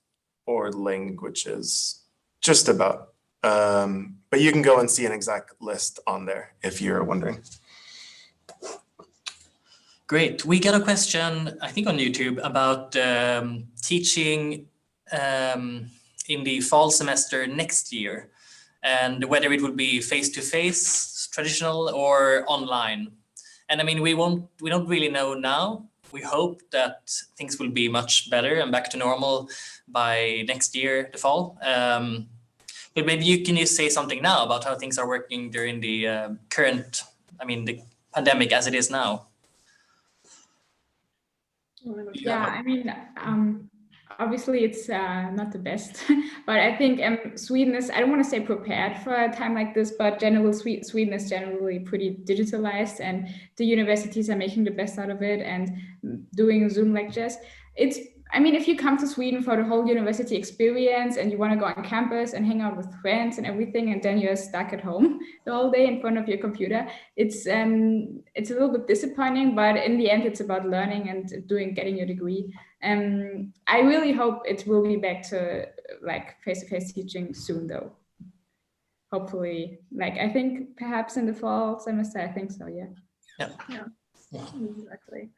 or languages, just about. But you can go and see an exact list on there if you're wondering. Great. We got a question, I think on YouTube, about teaching in the fall semester next year, and whether it would be face-to-face, traditional, or online. And I mean, we don't really know now. We hope that things will be much better and back to normal by next year, the fall. But maybe you can just say something now about how things are working during the current, I mean, the pandemic as it is now. Yeah, I mean, obviously it's not the best, but I think Sweden is, I don't want to say prepared for a time like this, but Sweden is generally pretty digitalized, and the universities are making the best out of it and doing Zoom lectures. I mean, if you come to Sweden for the whole university experience and you want to go on campus and hang out with friends and everything, and then you're stuck at home the whole day in front of your computer, it's a little bit disappointing, but in the end, it's about learning and getting your degree. I really hope it will be back to like face-to-face teaching soon, though. Hopefully, like I think perhaps in the fall semester, I think so, yeah. Yeah. Exactly.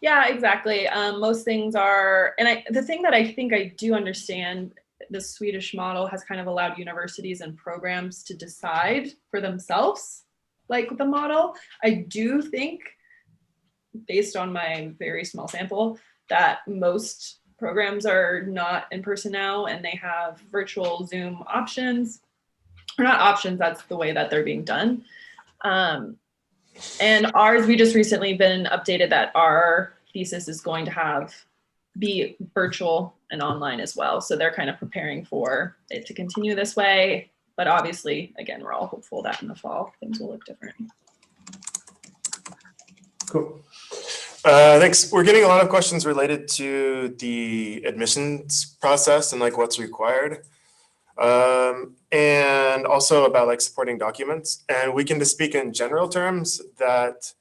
Yeah, exactly. Most things are, and the thing that I think I do understand, the Swedish model has kind of allowed universities and programs to decide for themselves, like the model. I do think, based on my very small sample, that most programs are not in person now and they have virtual Zoom options, or not options, that's the way that they're being done. And ours, we just recently been updated that our thesis is going to be virtual and online as well. So they're kind of preparing for it to continue this way. But obviously, again, we're all hopeful that in the fall, things will look different. Cool. Thanks. We're getting a lot of questions related to the admissions process and like what's required. And also about like supporting documents. And we can just speak in general terms that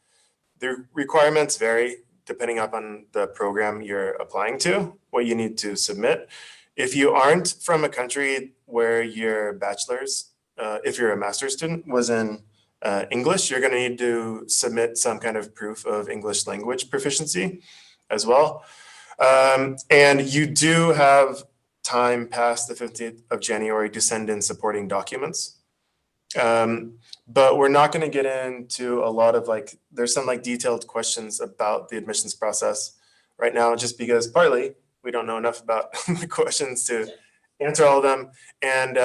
the requirements vary depending upon the program you're applying to, what you need to submit. If you aren't from a country where your bachelor's, if you're a master's student, was in English, you're going to need to submit some kind of proof of English language proficiency as well. And you do have time past the 15th of January to send in supporting documents. But we're not going to get into a lot of like, there's some like detailed questions about the admissions process right now, just because partly we don't know enough about the questions to answer all of them. And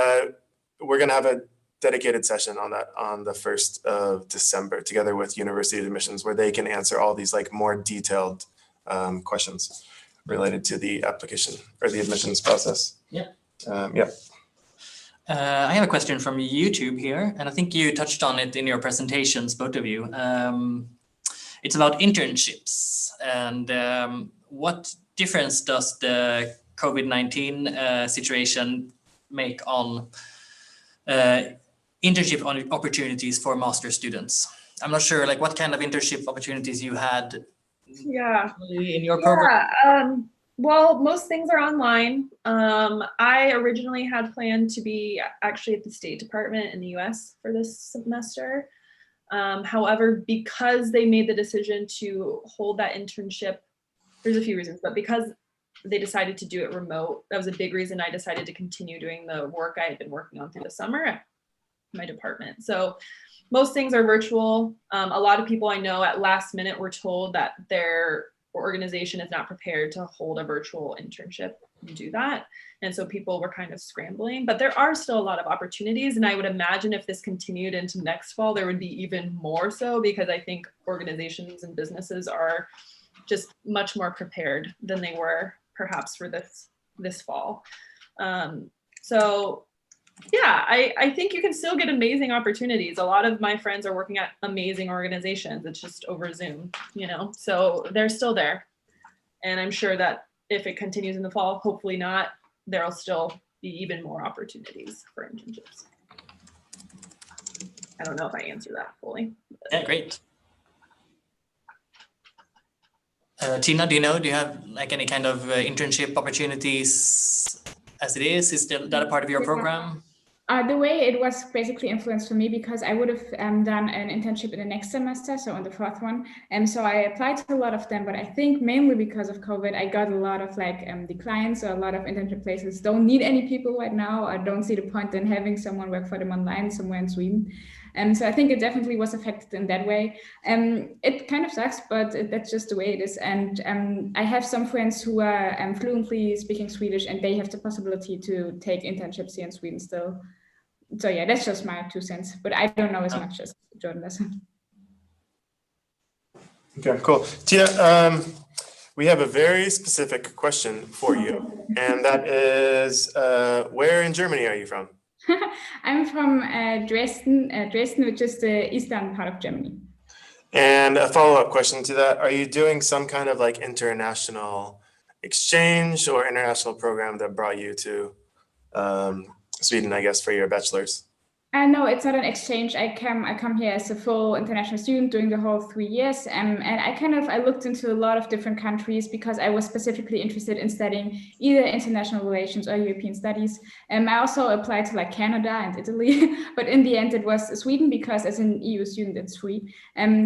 we're going to have a dedicated session on that on the 1st of December, together with university admissions, where they can answer all these like more detailed questions. related to the application or the admissions process. Yeah. Yeah. I have a question from YouTube here, and I think you touched on it in your presentations, both of you. It's about internships and what difference does the COVID-19 situation make on internship opportunities for master students? I'm not sure, like, what kind of internship opportunities you had in your program. Well, most things are online. I originally had planned to be actually at the State Department in the US for this semester. However, because they made the decision to hold that internship, there's a few reasons, but because they decided to do it remote, that was a big reason I decided to continue doing the work I had been working on through the summer at my department. So most things are virtual. A lot of people I know at last minute were told that their organization is not prepared to hold a virtual internship and do that. And so people were kind of scrambling, but there are still a lot of opportunities. And I would imagine if this continued into next fall, there would be even more so, because I think organizations and businesses are just much more prepared than they were perhaps for this fall. So yeah, I think you can still get amazing opportunities. A lot of my friends are working at amazing organizations. It's just over Zoom, you know, so they're still there. And I'm sure that if it continues in the fall, hopefully not, there'll still be even more opportunities for internships. I don't know if I answered that fully. Yeah, great. Tina, do you have like any kind of internship opportunities as it is? Is that a part of your program? The way it was basically influenced for me, because I would have done an internship in the next semester, so on the fourth one. And so I applied to a lot of them, but I think mainly because of COVID, I got a lot of declines. So a lot of internship places don't need any people right now. I don't see the point in having someone work for them online somewhere in Sweden. And so I think it definitely was affected in that way. It kind of sucks, but that's just the way it is. And I have some friends who are fluently speaking Swedish, and they have the possibility to take internships here in Sweden still. So yeah, that's just my 2 cents, but I don't know as much as Jordan does. Okay, cool. Tina, we have a very specific question for you, and that is, where in Germany are you from? I'm from Dresden, which is the eastern part of Germany. And a follow-up question to that, are you doing some kind of like international exchange or international program that brought you to Sweden, I guess, for your bachelor's? No, it's not an exchange. I come here as a full international student doing the whole 3 years. And I looked into a lot of different countries because I was specifically interested in studying either international relations or European studies. I also applied to like Canada and Italy, but in the end it was Sweden, because as an EU student it's free.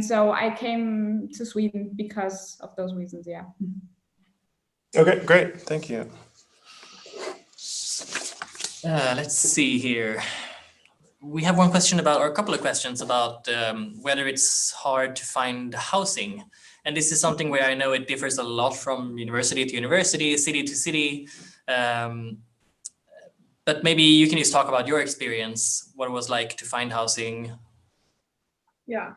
So I came to Sweden because of those reasons, yeah. Okay, great, thank you. Let's see here. We have one question about, or a couple of questions about whether it's hard to find housing. And this is something where I know it differs a lot from university to university, city to city. But maybe you can just talk about your experience, what it was like to find housing. Yeah,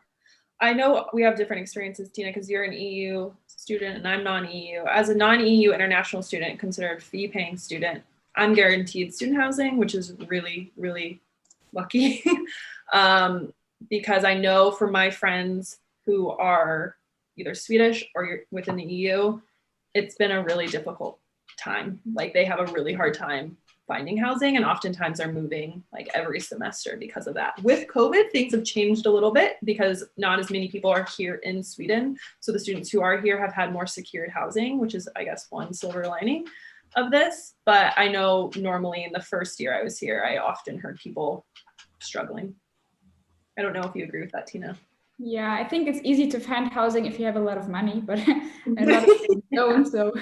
I know we have different experiences, Tina, because you're an EU student and I'm non-EU. As a non-EU international student, considered fee-paying student, I'm guaranteed student housing, which is really, really lucky. Because I know for my friends who are either Swedish or within the EU, it's been a really difficult time. Like they have a really hard time finding housing, and oftentimes are moving like every semester because of that. With COVID, things have changed a little bit because not as many people are here in Sweden. So the students who are here have had more secured housing, which is, I guess, one silver lining of this. But I know normally in the first year I was here, I often heard people struggling. I don't know if you agree with that, Tina. Yeah, I think it's easy to find housing if you have a lot of money, but a lot of people don't. So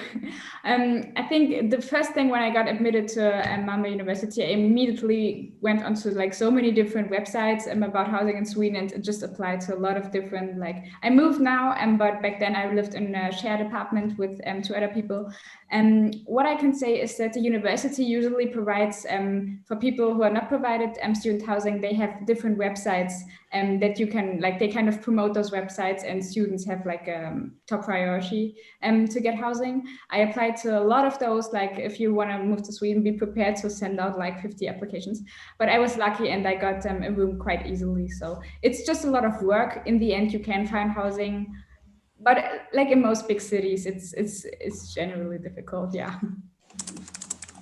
I think the first thing when I got admitted to Malmö University, I immediately went onto like so many different websites about housing in Sweden and just applied to a lot of different, like I moved now, but back then I lived in a shared apartment with 2 other people. And what I can say is that the university usually provides for people who are not provided student housing, they have different websites that you can, like, they kind of promote those websites, and students have like top priority to get housing. I applied to a lot of those. Like, if you want to move to Sweden, be prepared to send out like 50 applications. But I was lucky and I got a room quite easily. So it's just a lot of work. In the end, you can find housing, but like in most big cities, it's generally difficult. Yeah.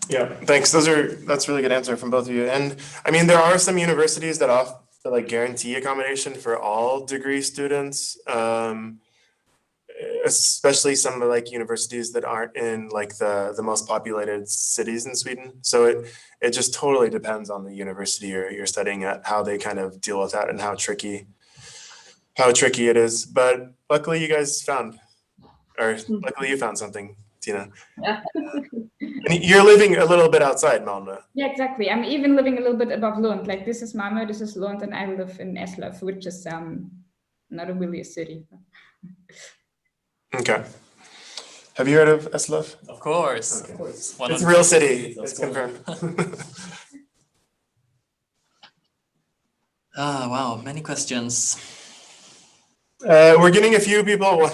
Yeah, thanks. That's a really good answer from both of you. And I mean, there are some universities that like guarantee accommodation for all degree students, especially some of like universities that aren't in like the most populated cities in Sweden. So it just totally depends on the university you're studying at, how they kind of deal with that and how tricky it is. But luckily you found something, Tina. Yeah. And you're living a little bit outside Malmö. Yeah, exactly. I'm even living a little bit above Lund. Like, this is Malmö, this is Lund, and I live in Eslöv, which is not really a city. Okay. Have you heard of Eslöv? Of course. Okay. Of course. It's a real city. It's confirmed. Wow, many questions. We're getting a few people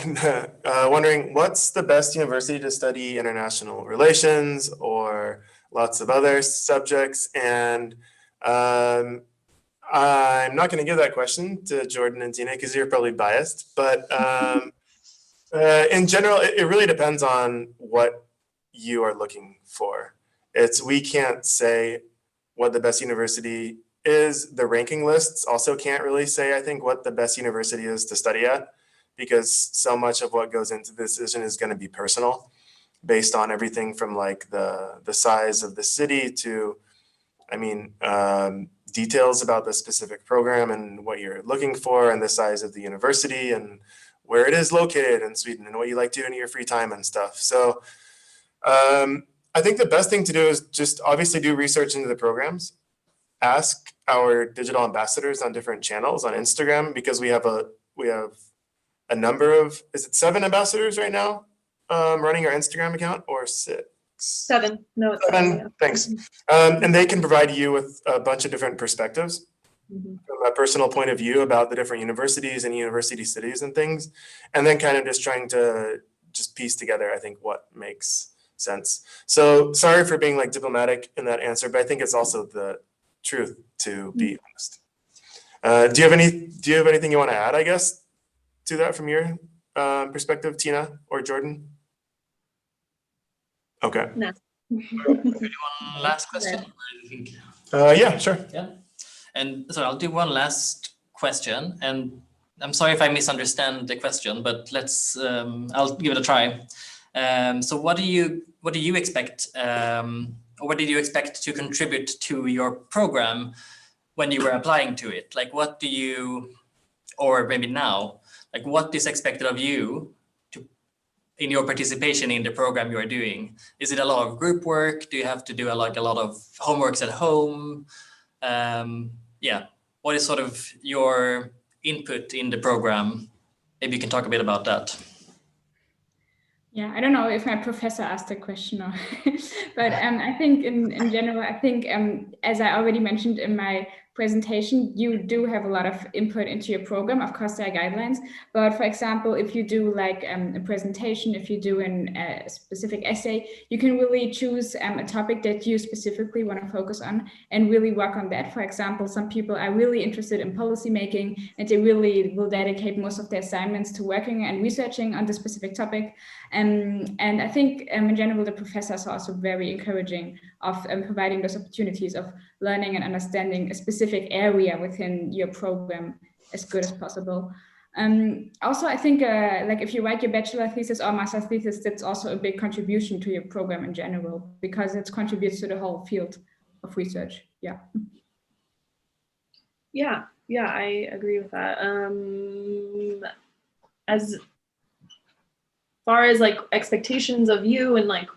wondering what's the best university to study international relations or lots of other subjects. And I'm not going to give that question to Jordan and Tina because you're probably biased. But in general, it really depends on what you are looking for. We can't say what the best university is. The ranking lists also can't really say, I think, what the best university is to study at, because so much of what goes into the decision is going to be personal, based on everything from like the size of the city to, I mean, details about the specific program and what you're looking for, and the size of the university and where it is located in Sweden and what you like to do in your free time and stuff. So I think the best thing to do is just obviously do research into the programs. Ask our digital ambassadors on different channels on Instagram, because we have a number of, is it 7 ambassadors right now running our Instagram account, or 6? 7. No, it's 7. 7. Yeah. Thanks. And they can provide you with a bunch of different perspectives from a personal point of view about the different universities and university cities and things, and then kind of just trying to just piece together, I think, what makes sense. So sorry for being like diplomatic in that answer, but I think it's also the truth, to be honest. Do you have anything you want to add, I guess, to that from your perspective, Tina or Jordan? Okay. No. One last question? Yeah, sure. Yeah. And so I'll do one last question, and I'm sorry if I misunderstand the question, but I'll give it a try. So what do you expect, or what did you expect to contribute to your program when you were applying to it? Like, what do you, or maybe now, like, what is expected of you in your participation in the program you are doing? Is it a lot of group work? Do you have to do a lot of homeworks at home? Yeah, what is sort of your input in the program? Maybe you can talk a bit about that. Yeah, I don't know if my professor asked the question, or but I think in general, I think as I already mentioned in my presentation, you do have a lot of input into your program. Of course, there are guidelines, but for example, if you do like a presentation, if you do a specific essay, you can really choose a topic that you specifically want to focus on and really work on that. For example, some people are really interested in policy making, and they really will dedicate most of their assignments to working and researching on the specific topic. And I think in general, the professors are also very encouraging of providing those opportunities of learning and understanding a specific area within your program as good as possible. Also, I think like if you write your bachelor thesis or master thesis, that's also a big contribution to your program in general, because it contributes to the whole field of research. Yeah. Yeah, I agree with that. As far as like expectations of you and like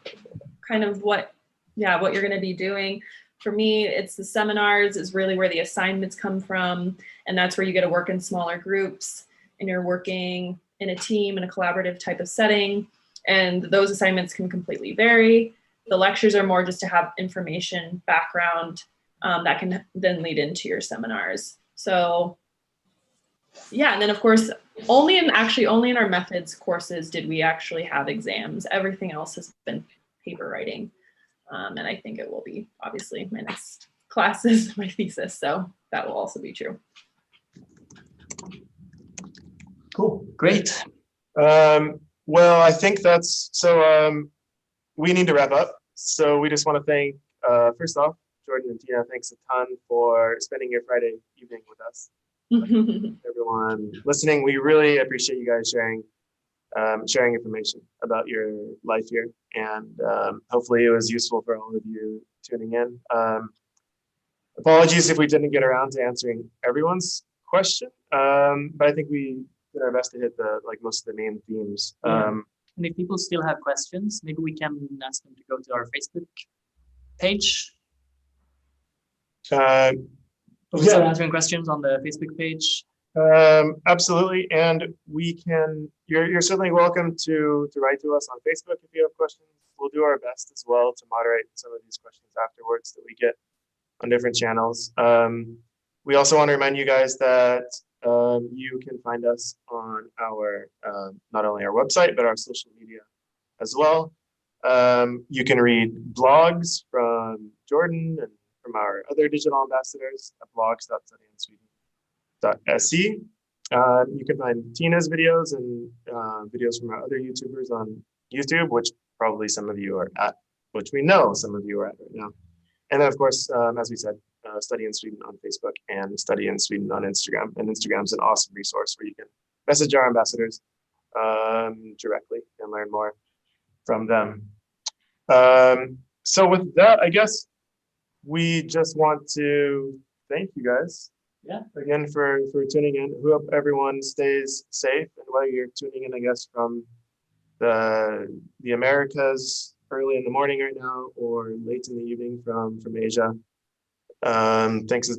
kind of what you're going to be doing, for me, it's the seminars is really where the assignments come from. And that's where you get to work in smaller groups and you're working in a team in a collaborative type of setting. And those assignments can completely vary. The lectures are more just to have information, background that can then lead into your seminars. So Yeah, and then of course, only in our methods courses did we actually have exams. Everything else has been paper writing. And I think it will be, obviously, my next class is my thesis, so that will also be true. Cool. Great. Well, I think that's so. We need to wrap up. So we just want to thank, first off, Jordan and Tina. Thanks a ton for spending your Friday evening with us. Everyone listening, we really appreciate you guys sharing information about your life here, and hopefully it was useful for all of you tuning in. Apologies if we didn't get around to answering everyone's question, but I think we did our best to hit most of the main themes. Yeah. And if people still have questions, maybe we can ask them to go to our Facebook page. We start answering questions on the Facebook page. Absolutely, and we can. You're certainly welcome to write to us on Facebook if you have questions. We'll do our best as well to moderate some of these questions afterwards that we get on different channels. We also want to remind you guys that you can find us on our not only our website but our social media as well. You can read blogs from Jordan and from our other digital ambassadors at blogs.studyinsweden.se. You can find Tina's videos and videos from our other YouTubers on YouTube, which probably some of you are at, which we know some of you are at right now. And then, of course, as we said, Study in Sweden on Facebook and Study in Sweden on Instagram. And Instagram's an awesome resource where you can message our ambassadors directly and learn more from them. So with that, I guess we just want to thank you guys again for tuning in. We hope everyone stays safe, and whether you're tuning in, I guess, from the Americas early in the morning right now or late in the evening from Asia. Thanks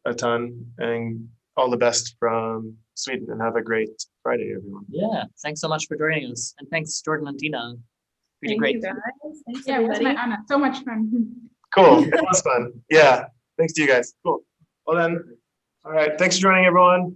a ton, and all the best from Sweden, and have a great Friday, everyone. Yeah, thanks so much for joining us, and thanks Jordan and Tina. Really Thank great. you guys. Thanks, Yeah, it was everybody. my honor. So much fun. Cool. It was fun. Yeah. Thanks to you guys. Cool. Well then, all right. Thanks for joining, everyone.